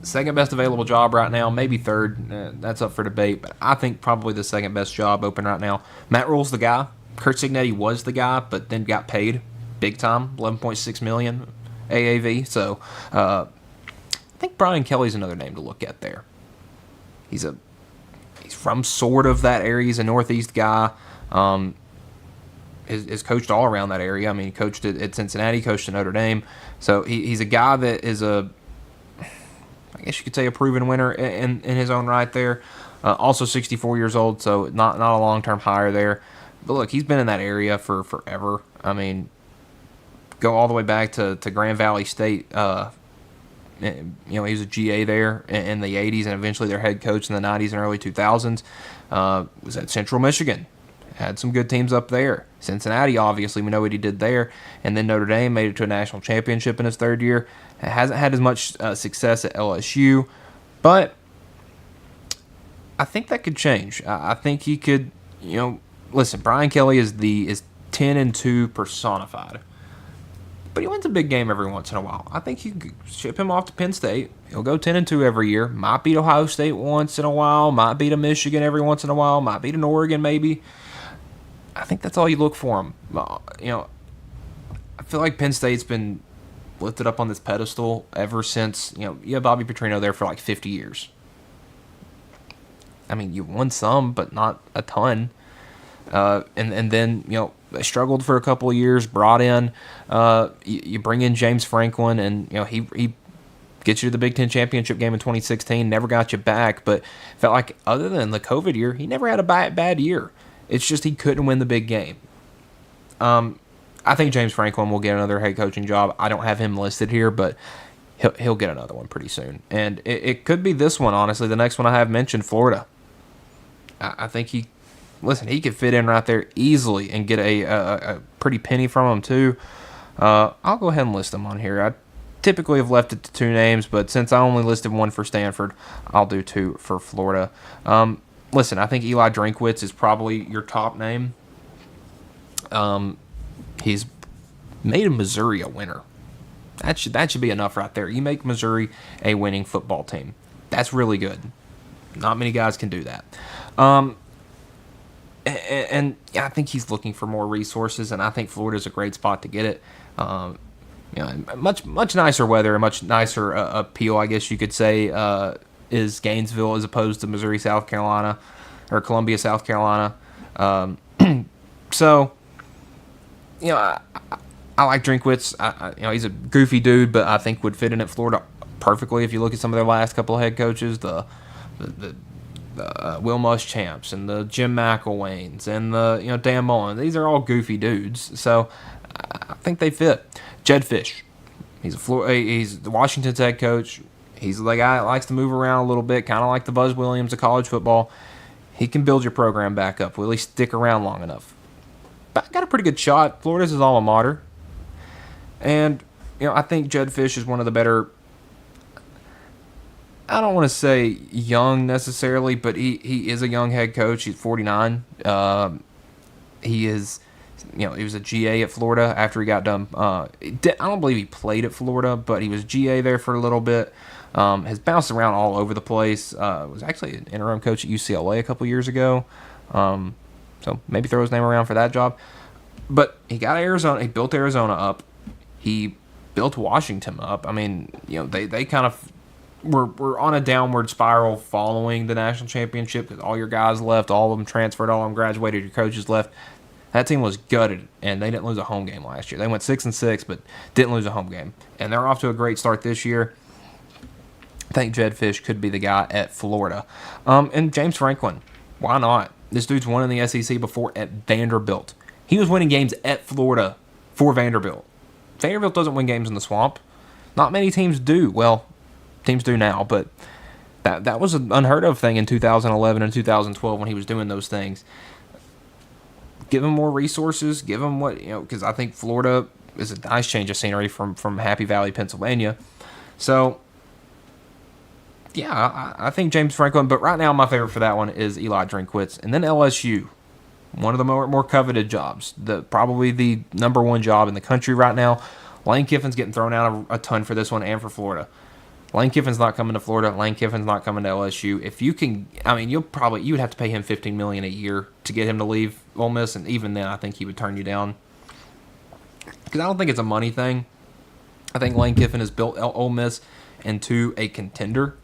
second best available job right now, maybe third. That's up for debate, but I think probably the second best job open right now. Matt Rule's the guy. Curt Cignetti was the guy, but then got paid big time, $11.6 million AAV. So I think Brian Kelly's another name to look at there. He's from sort of that area. He's a Northeast guy. Is coached all around that area. I mean, he coached at Cincinnati, coached at Notre Dame. So he's a guy that is I guess you could say a proven winner in his own right there. Also 64 years old, so not a long-term hire there. But look, he's been in that area for forever. I mean, go all the way back to Grand Valley State. He was a GA there in the 80s and eventually their head coach in the 90s and early 2000s. Was at Central Michigan. Had some good teams up there. Cincinnati, obviously, we know what he did there. And then Notre Dame made it to a national championship in his third year. Hasn't had as much success at LSU. But I think that could change. I think he could, listen, Brian Kelly is 10-2 personified. But he wins a big game every once in a while. I think you could ship him off to Penn State. He'll go 10-2 every year. Might beat Ohio State once in a while. Might beat a Michigan every once in a while. Might beat an Oregon maybe. I think that's all you look for him. I feel like Penn State's been lifted up on this pedestal ever since, you had Bobby Petrino there for like 50 years. I mean, you won some, but not a ton. And then, they struggled for a couple of years, brought in, you bring in James Franklin, and, he gets you to the Big Ten championship game in 2016, never got you back, but felt like other than the COVID year, he never had a bad year. It's just he couldn't win the big game. I think James Franklin will get another head coaching job. I don't have him listed here, but he'll get another one pretty soon. And it could be this one, honestly. The next one I have mentioned, Florida. I think he could fit in right there easily and get a pretty penny from him too. I'll go ahead and list them on here. I typically have left it to 2 names, but since I only listed 1 for Stanford, I'll do 2 for Florida. Listen, I think Eli Drinkwitz is probably your top name. He's made Missouri a winner. That should be enough right there. You make Missouri a winning football team. That's really good. Not many guys can do that. and I think he's looking for more resources, and I think Florida's a great spot to get it. Much nicer weather, a much nicer appeal, I guess you could say, is Gainesville as opposed to Missouri, South Carolina, or Columbia, South Carolina. So, I like Drinkwitz. He's a goofy dude, but I think would fit in at Florida perfectly. If you look at some of their last couple of head coaches, the Will Muschamps and the Jim McElwains and the Dan Mullen, these are all goofy dudes. So I think they fit. Jed Fish, he's the Washington's head coach. He's the guy that likes to move around a little bit, kind of like the Buzz Williams of college football. He can build your program back up. Will he stick around long enough? But got a pretty good shot. Florida's his alma mater. And, I think Jed Fish is one of the better, I don't want to say young necessarily, but he is a young head coach. He's 49. He is, he was a GA at Florida after he got done. I don't believe he played at Florida, but he was GA there for a little bit. Has bounced around all over the place. Was actually an interim coach at UCLA a couple years ago. So maybe throw his name around for that job. But he got Arizona. He built Arizona up. He built Washington up. I mean, they kind of were on a downward spiral following the national championship because all your guys left, all of them transferred, all of them graduated, your coaches left. That team was gutted, and they didn't lose a home game last year. They went 6-6, but didn't lose a home game. And they're off to a great start this year. I think Jed Fish could be the guy at Florida. And James Franklin, why not? This dude's won in the SEC before at Vanderbilt. He was winning games at Florida for Vanderbilt. Vanderbilt doesn't win games in the Swamp. Not many teams do. Well, teams do now, but that was an unheard of thing in 2011 and 2012 when he was doing those things. Give him more resources. Give him what, because I think Florida is a nice change of scenery from Happy Valley, Pennsylvania. So, yeah, I think James Franklin, but right now my favorite for that one is Eli Drinkwitz. And then LSU, one of the more coveted jobs, probably the number one job in the country right now. Lane Kiffin's getting thrown out a ton for this one and for Florida. Lane Kiffin's not coming to Florida. Lane Kiffin's not coming to LSU. If you can, you would have to pay him $15 million a year to get him to leave Ole Miss, and even then, I think he would turn you down. Because I don't think it's a money thing. I think Lane Kiffin has built Ole Miss into a contender,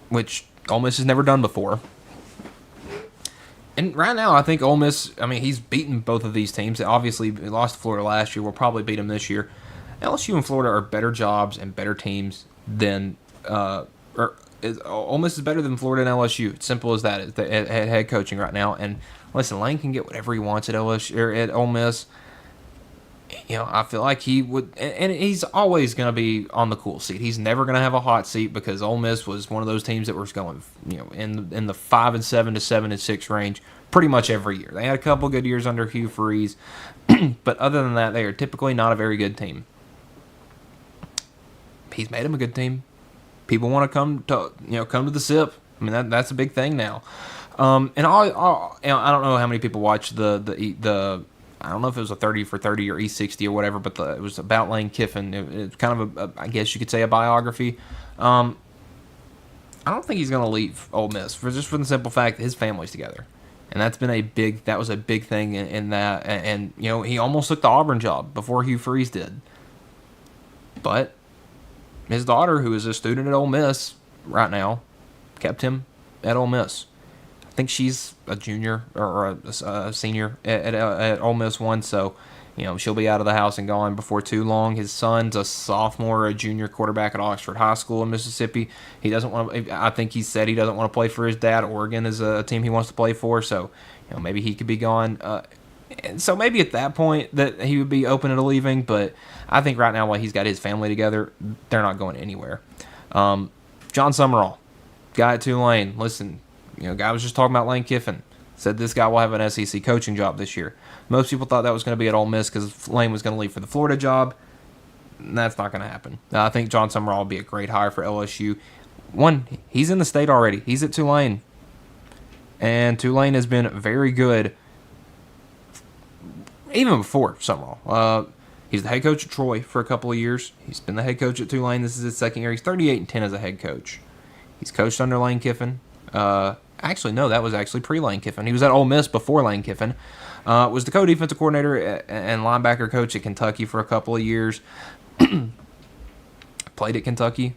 which Ole Miss has never done before. And right now, I think Ole Miss, he's beaten both of these teams. Obviously, he lost to Florida last year. We'll probably beat him this year. LSU and Florida are better jobs and better teams than Ole Miss is better than Florida and LSU. It's simple as that. It's the head coaching right now. And listen, Lane can get whatever he wants at LSU or at Ole Miss. I feel like he would, and he's always going to be on the cool seat. He's never going to have a hot seat because Ole Miss was one of those teams that was going, in the 5-7 to 7-6 range pretty much every year. They had a couple good years under Hugh Freeze, but other than that, they are typically not a very good team. He's made them a good team. People want to come to the SIP. That's a big thing now. And I don't know how many people watch the I don't know if it was a 30 for 30 or E60 or whatever, but it was about Lane Kiffin. It's kind of I guess you could say a biography. I don't think he's going to leave Ole Miss for the simple fact that his family's together. And that was a big thing in that. And he almost took the Auburn job before Hugh Freeze did. But his daughter, who is a student at Ole Miss right now, kept him at Ole Miss. I think she's a junior or a senior at Ole Miss once, so she'll be out of the house and gone before too long. His son's a sophomore or a junior quarterback at Oxford High School in Mississippi. He doesn't want to. I think he said he doesn't want to play for his dad. Oregon is a team he wants to play for, so maybe he could be gone. And so maybe at that point that he would be open to leaving, but I think right now while he's got his family together, they're not going anywhere. John Summerall, guy at Tulane. Listen. Guy was just talking about Lane Kiffin. Said this guy will have an SEC coaching job this year. Most people thought that was going to be at Ole Miss because Lane was going to leave for the Florida job. That's not going to happen. I think John Summerall will be a great hire for LSU. One, he's in the state already. He's at Tulane. And Tulane has been very good even before Summerall. He's the head coach at Troy for a couple of years. He's been the head coach at Tulane. This is his second year. He's 38-10 as a head coach. He's coached under Lane Kiffin. Actually, no, that was actually pre-Lane Kiffin. He was at Ole Miss before Lane Kiffin. Was the co-defensive coordinator and linebacker coach at Kentucky for a couple of years. Played at Kentucky.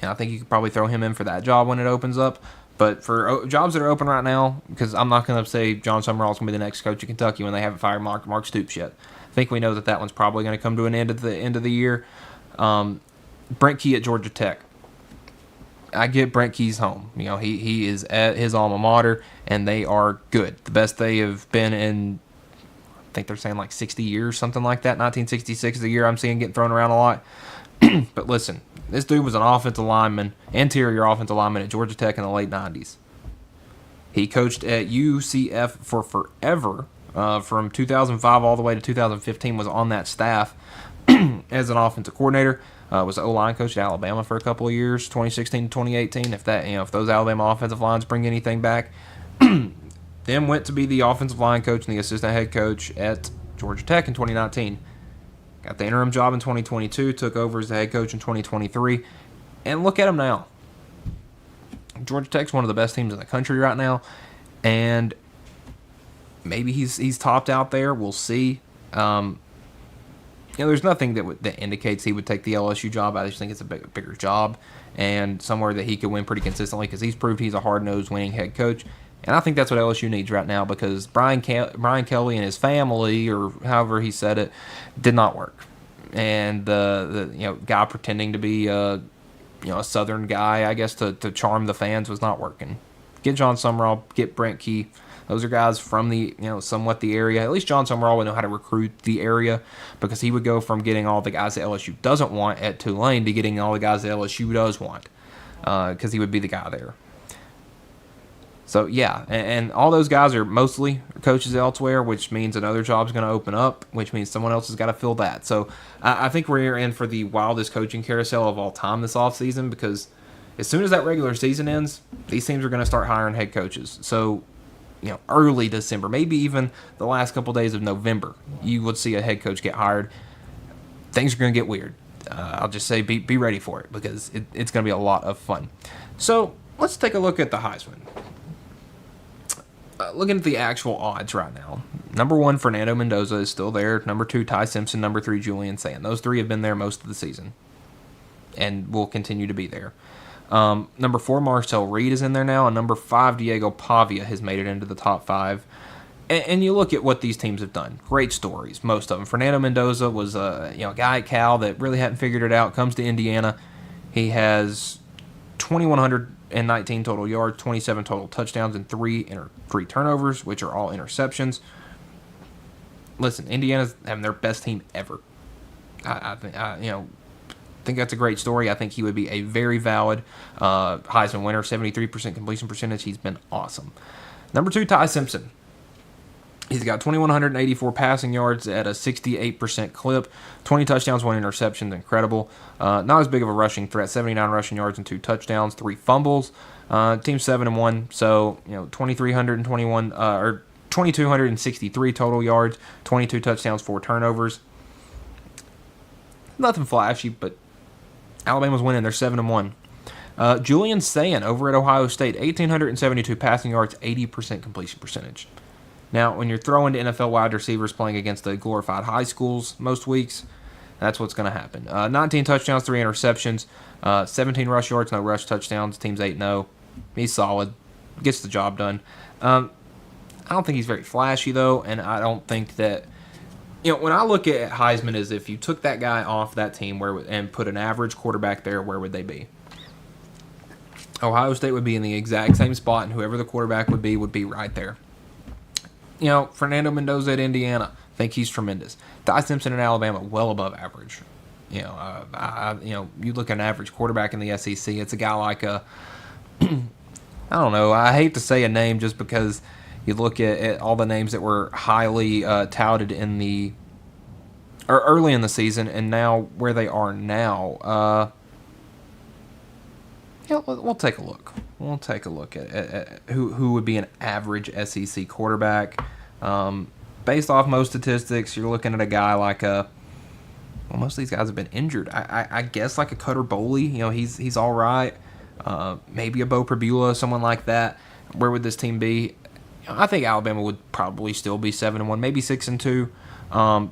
And I think you could probably throw him in for that job when it opens up. But for jobs that are open right now, because I'm not going to say John Summerall's going to be the next coach of Kentucky when they haven't fired Mark Stoops yet. I think we know that one's probably going to come to an end at the end of the year. Brent Key at Georgia Tech. I get Brent Key's home. He is at his alma mater, and they are good. The best they have been in, I think they're saying like 60 years, something like that. 1966 is the year I'm seeing getting thrown around a lot. But listen, this dude was an interior offensive lineman at Georgia Tech in the late 90s. He coached at UCF for forever, from 2005 all the way to 2015, was on that staff as an offensive coordinator. Was the O-line coach at Alabama for a couple of years, 2016 to 2018. If those Alabama offensive lines bring anything back, then went to be the offensive line coach and the assistant head coach at Georgia Tech in 2019. Got the interim job in 2022, took over as the head coach in 2023, and look at him now. Georgia Tech's one of the best teams in the country right now, and maybe he's topped out there. We'll see. There's nothing that indicates he would take the LSU job. I just think it's a bigger job and somewhere that he could win pretty consistently because he's proved he's a hard-nosed winning head coach. And I think that's what LSU needs right now because Brian Kelly and his family, or however he said it, did not work. And the guy pretending to be a Southern guy, I guess, to charm the fans was not working. Get John Summerall, get Brent Key. Those are guys from the, somewhat the area. At least John Summerall would know how to recruit the area because he would go from getting all the guys that LSU doesn't want at Tulane to getting all the guys that LSU does want because he would be the guy there. So, yeah, and all those guys are mostly coaches elsewhere, which means another job's going to open up, which means someone else has got to fill that. So I think we're in for the wildest coaching carousel of all time this offseason because as soon as that regular season ends, these teams are going to start hiring head coaches. So, early December, maybe even the last couple days of November, you would see a head coach get hired. Things are going to get weird. I'll just say be ready for it because it's going to be a lot of fun. So let's take a look at the Heisman. Looking at the actual odds right now, number 1, Fernando Mendoza is still there. Number 2, Ty Simpson. Number 3, Julian Sand. Those 3 have been there most of the season and will continue to be there. Number 4, Marcel Reed is in there now, and number 5, Diego Pavia has made it into the top 5. And you look at what these teams have done. Great stories, most of them. Fernando Mendoza was a guy at Cal that really hadn't figured it out. Comes to Indiana, he has 2,119 total yards, 27 total touchdowns, and 3 turnovers, which are all interceptions. Listen, Indiana's having their best team ever. I think that's a great story. I think he would be a very valid Heisman winner. 73% completion percentage. He's been awesome. Number 2, Ty Simpson. He's got 2,184 passing yards at a 68% clip. 20 touchdowns, 1 interception. Incredible. Not as big of a rushing threat. 79 rushing yards and 2 touchdowns, 3 fumbles. Team 7-1. So 2,321 or 2,263 total yards, 22 touchdowns, 4 turnovers. Nothing flashy, but Alabama's winning. They're 7-1. Julian Sand over at Ohio State, 1,872 passing yards, 80% completion percentage. Now, when you're throwing to NFL wide receivers playing against the glorified high schools most weeks, that's what's going to happen. 19 touchdowns, 3 interceptions, 17 rush yards, no rush touchdowns. Team's 8-0. He's solid. Gets the job done. I don't think he's very flashy, though, and I don't think that... when I look at Heisman as if you took that guy off that team and put an average quarterback there, where would they be? Ohio State would be in the exact same spot, and whoever the quarterback would be right there. Fernando Mendoza at Indiana, I think he's tremendous. Ty Simpson in Alabama, well above average. You look at an average quarterback in the SEC, it's a guy like I don't know, I hate to say a name just because you look at all the names that were highly touted early in the season, and now where they are now. We'll take a look. We'll take a look at who would be an average SEC quarterback. Based off most statistics, you're looking at a guy like most of these guys have been injured. I guess like a Cutter Boley. He's all right. maybe a Bo Prabula, someone like that. Where would this team be? I think Alabama would probably still be 7-1, maybe 6-2.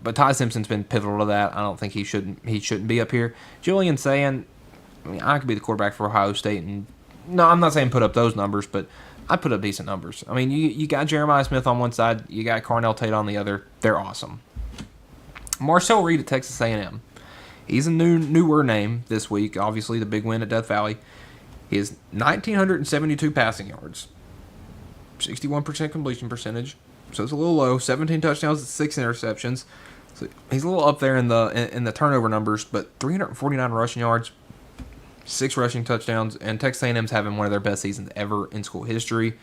But Ty Simpson's been pivotal to that. I don't think he shouldn't be up here. Julian saying, I could be the quarterback for Ohio State, and no, I'm not saying put up those numbers, but I'd put up decent numbers. I mean, you got Jeremiah Smith on one side, you got Carnell Tate on the other. They're awesome. Marcel Reed at Texas A&M. He's a newer name this week. Obviously, the big win at Death Valley. He has 1,972 passing yards, 61% completion percentage. So it's a little low. 17 touchdowns and 6 interceptions. So he's a little up there in the turnover numbers, but 349 rushing yards, 6 rushing touchdowns, and Texas A&M's having one of their best seasons ever in school history.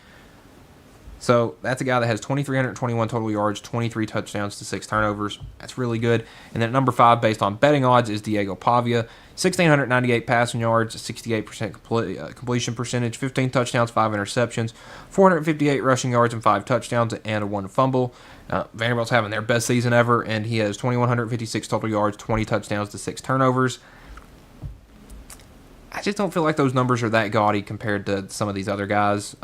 So that's a guy that has 2,321 total yards, 23 touchdowns to 6 turnovers. That's really good. And then number 5, based on betting odds, is Diego Pavia. 1,698 passing yards, 68% completion percentage, 15 touchdowns, 5 interceptions, 458 rushing yards and 5 touchdowns, and a 1 fumble. Vanderbilt's having their best season ever, and he has 2,156 total yards, 20 touchdowns to 6 turnovers. I just don't feel like those numbers are that gaudy compared to some of these other guys.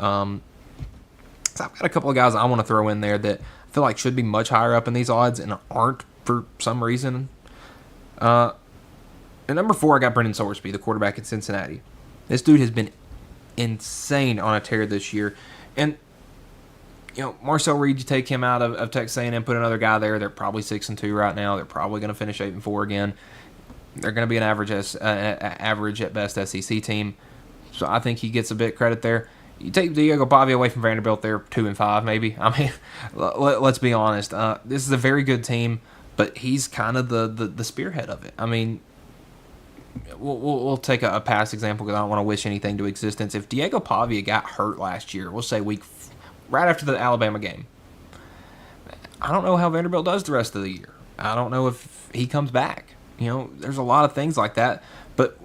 So I've got a couple of guys I want to throw in there that I feel like should be much higher up in these odds and aren't for some reason. At number 4, I got Brendan Sorsby, the quarterback at Cincinnati. This dude has been insane on a tear this year. And, Marcel Reed, you take him out of Texas A&M, put another guy there. They're probably 6-2 right now. They're probably going to finish 8-4 again. They're going to be an average at best SEC team. So I think he gets a bit credit there. You take Diego Pavia away from Vanderbilt, they're 2-5 maybe. I mean, let's be honest. This is a very good team, but he's kind of the spearhead of it. I mean, we'll take a past example because I don't want to wish anything to existence. If Diego Pavia got hurt last year, we'll say right after the Alabama game, I don't know how Vanderbilt does the rest of the year. I don't know if he comes back. There's a lot of things like that. But,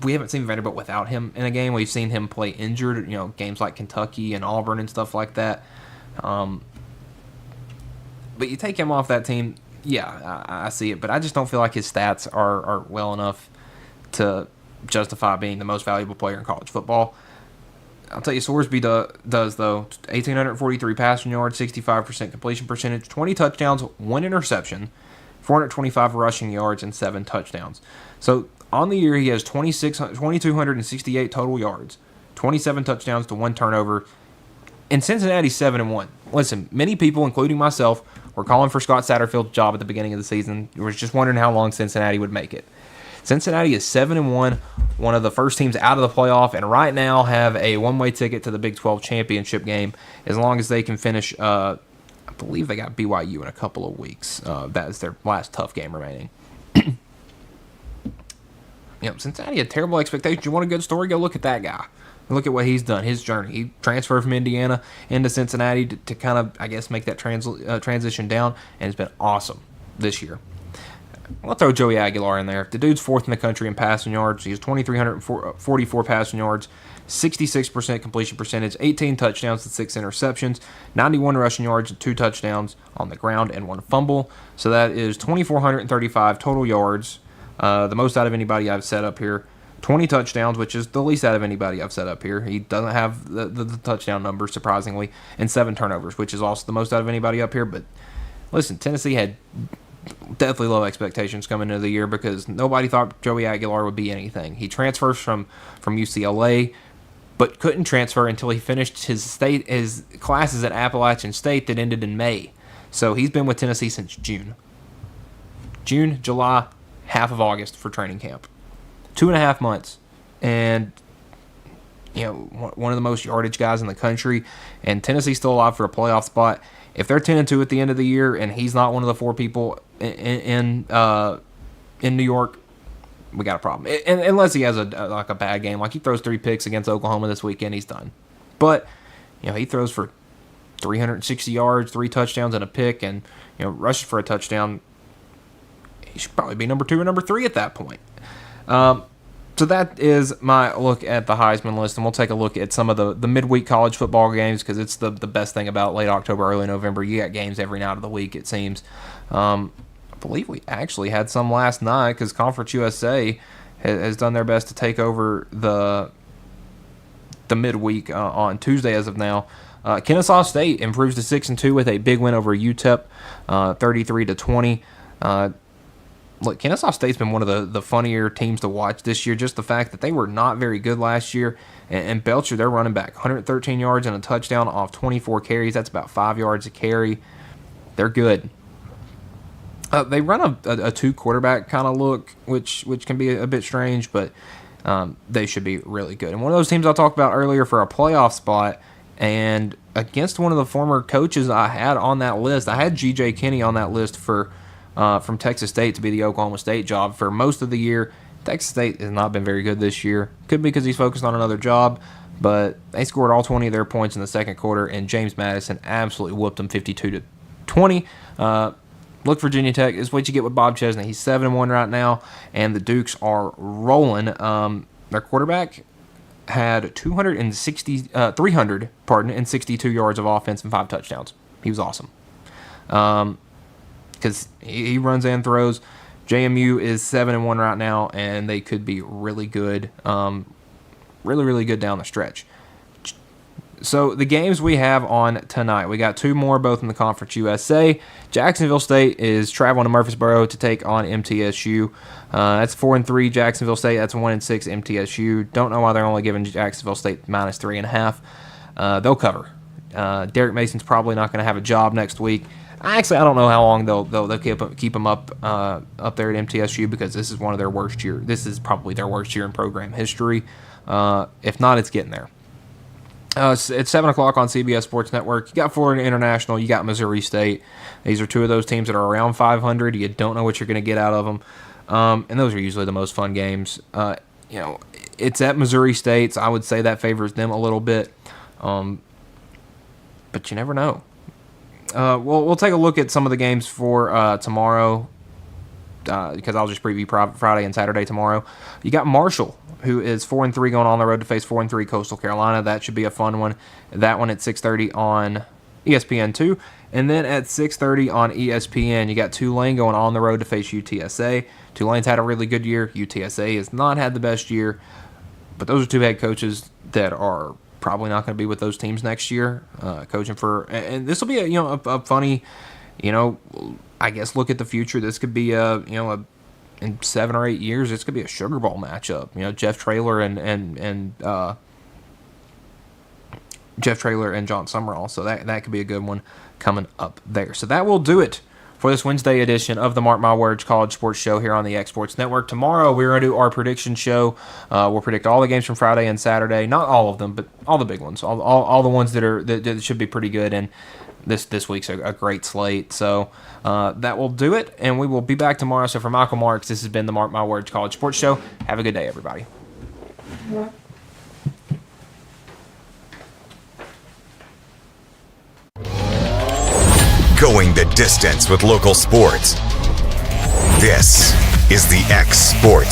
we haven't seen Vanderbilt without him in a game. We've seen him play injured, games like Kentucky and Auburn and stuff like that. But you take him off that team, yeah, I see it. But I just don't feel like his stats are well enough to justify being the most valuable player in college football. I'll tell you, Sorsby does, though. 1,843 passing yards, 65% completion percentage, 20 touchdowns, 1 interception, 425 rushing yards, and 7 touchdowns. So on the year, he has 2,268 total yards, 27 touchdowns to 1 turnover, and Cincinnati's 7-1. Listen, many people, including myself, were calling for Scott Satterfield's job at the beginning of the season. We were just wondering how long Cincinnati would make it. Cincinnati is 7-1, one of the first teams out of the playoff, and right now have a one-way ticket to the Big 12 championship game as long as they can finish. I believe they got BYU in a couple of weeks. That is their last tough game remaining. Cincinnati had terrible expectations. You want a good story? Go look at that guy. Look at what he's done, his journey. He transferred from Indiana into Cincinnati to kind of, I guess, make that transition down, and it's been awesome this year. I'll throw Joey Aguilar in there. The dude's 4th in the country in passing yards. He has 2,344 passing yards, 66% completion percentage, 18 touchdowns and 6 interceptions, 91 rushing yards and 2 touchdowns on the ground and 1 fumble. So that is 2,435 total yards, the most out of anybody I've set up here. 20 touchdowns, which is the least out of anybody I've set up here. He doesn't have the touchdown number, surprisingly, and 7 turnovers, which is also the most out of anybody up here. But listen, Tennessee had definitely low expectations coming into the year because nobody thought Joey Aguilar would be anything. He transfers from UCLA, but couldn't transfer until he finished his classes at Appalachian State that ended in May. So he's been with Tennessee since June, July, half of August for training camp. 2.5 months. And, one of the most yardage guys in the country. And Tennessee's still alive for a playoff spot. If they're 10-2 at the end of the year and he's not one of the 4 people in New York, we got a problem. Unless he has a bad game. Like he throws 3 picks against Oklahoma this weekend, he's done. But, he throws for 360 yards, 3 touchdowns and a pick, and, rushes for a touchdown. He should probably be number 2 or number 3 at that point. So that is my look at the Heisman list, and we'll take a look at some of the midweek college football games because it's the best thing about late October, early November. You got games every night of the week, it seems. I believe we actually had some last night because Conference USA has done their best to take over the the midweek on Tuesday as of now. Kennesaw State improves to 6-2 with a big win over UTEP, 33-20. Look, Kennesaw State's been one of the funnier teams to watch this year. Just the fact that they were not very good last year. And Belcher, their running back, 113 yards and a touchdown off 24 carries. That's about 5 yards a carry. They're good. They run a two-quarterback kind of look, which can be a bit strange, but they should be really good. And one of those teams I talked about earlier for a playoff spot, and against one of the former coaches I had on that list, I had G.J. Kinney on that list from Texas State to be the Oklahoma State job for most of the year. Texas State has not been very good this year. Could be because he's focused on another job, but they scored all 20 of their points in the second quarter, and James Madison absolutely whooped them 52-20. Look, Virginia Tech is what you get with Bob Chesney. He's 7-1 right now, and the Dukes are rolling. Their quarterback had 362 yards of offense and 5 touchdowns. He was awesome. Because he runs and throws. JMU is 7-1 right now, and they could be really good, really, really good down the stretch. So the games we have on tonight, we got 2 more, both in the Conference USA. Jacksonville State is traveling to Murfreesboro to take on MTSU. That's 4-3 Jacksonville State. That's 1-6 MTSU. Don't know why they're only giving Jacksonville State -3.5. They'll cover. Derek Mason's probably not going to have a job next week. Actually, I don't know how long they'll keep him up there at MTSU, because this is one of their worst year. This is probably their worst year in program history. If not, it's getting there. It's 7 o'clock on CBS Sports Network. You got Florida International. You got Missouri State. These are 2 of those teams that are around 500. You don't know what you're going to get out of them. And those are usually the most fun games. It's at Missouri State, so I would say that favors them a little bit. But you never know. We'll take a look at some of the games for tomorrow, because I'll just preview Friday and Saturday tomorrow. You got Marshall, who is 4-3 going on the road to face 4-3 Coastal Carolina. That should be a fun one. That one at 6:30 on ESPN2. And then at 6:30 on ESPN, you got Tulane going on the road to face UTSA. Tulane's had a really good year. UTSA has not had the best year. But those are 2 head coaches that are probably not going to be with those teams next year, coaching for. And this will be a funny, I guess, look at the future. This could be in 7 or 8 years, this could be a Sugar Bowl matchup. Jeff Traylor and John Summerall. So that could be a good one coming up there. So that will do it for this Wednesday edition of the Mark My Words College Sports Show here on the X Sports Network. Tomorrow we're going to do our prediction show. We'll predict all the games from Friday and Saturday. Not all of them, but all the big ones. All the ones that should be pretty good. And this week's a great slate. So that will do it, and we will be back tomorrow. So for Michael Marks, this has been the Mark My Words College Sports Show. Have a good day, everybody. Going the distance with local sports. This is the X Sports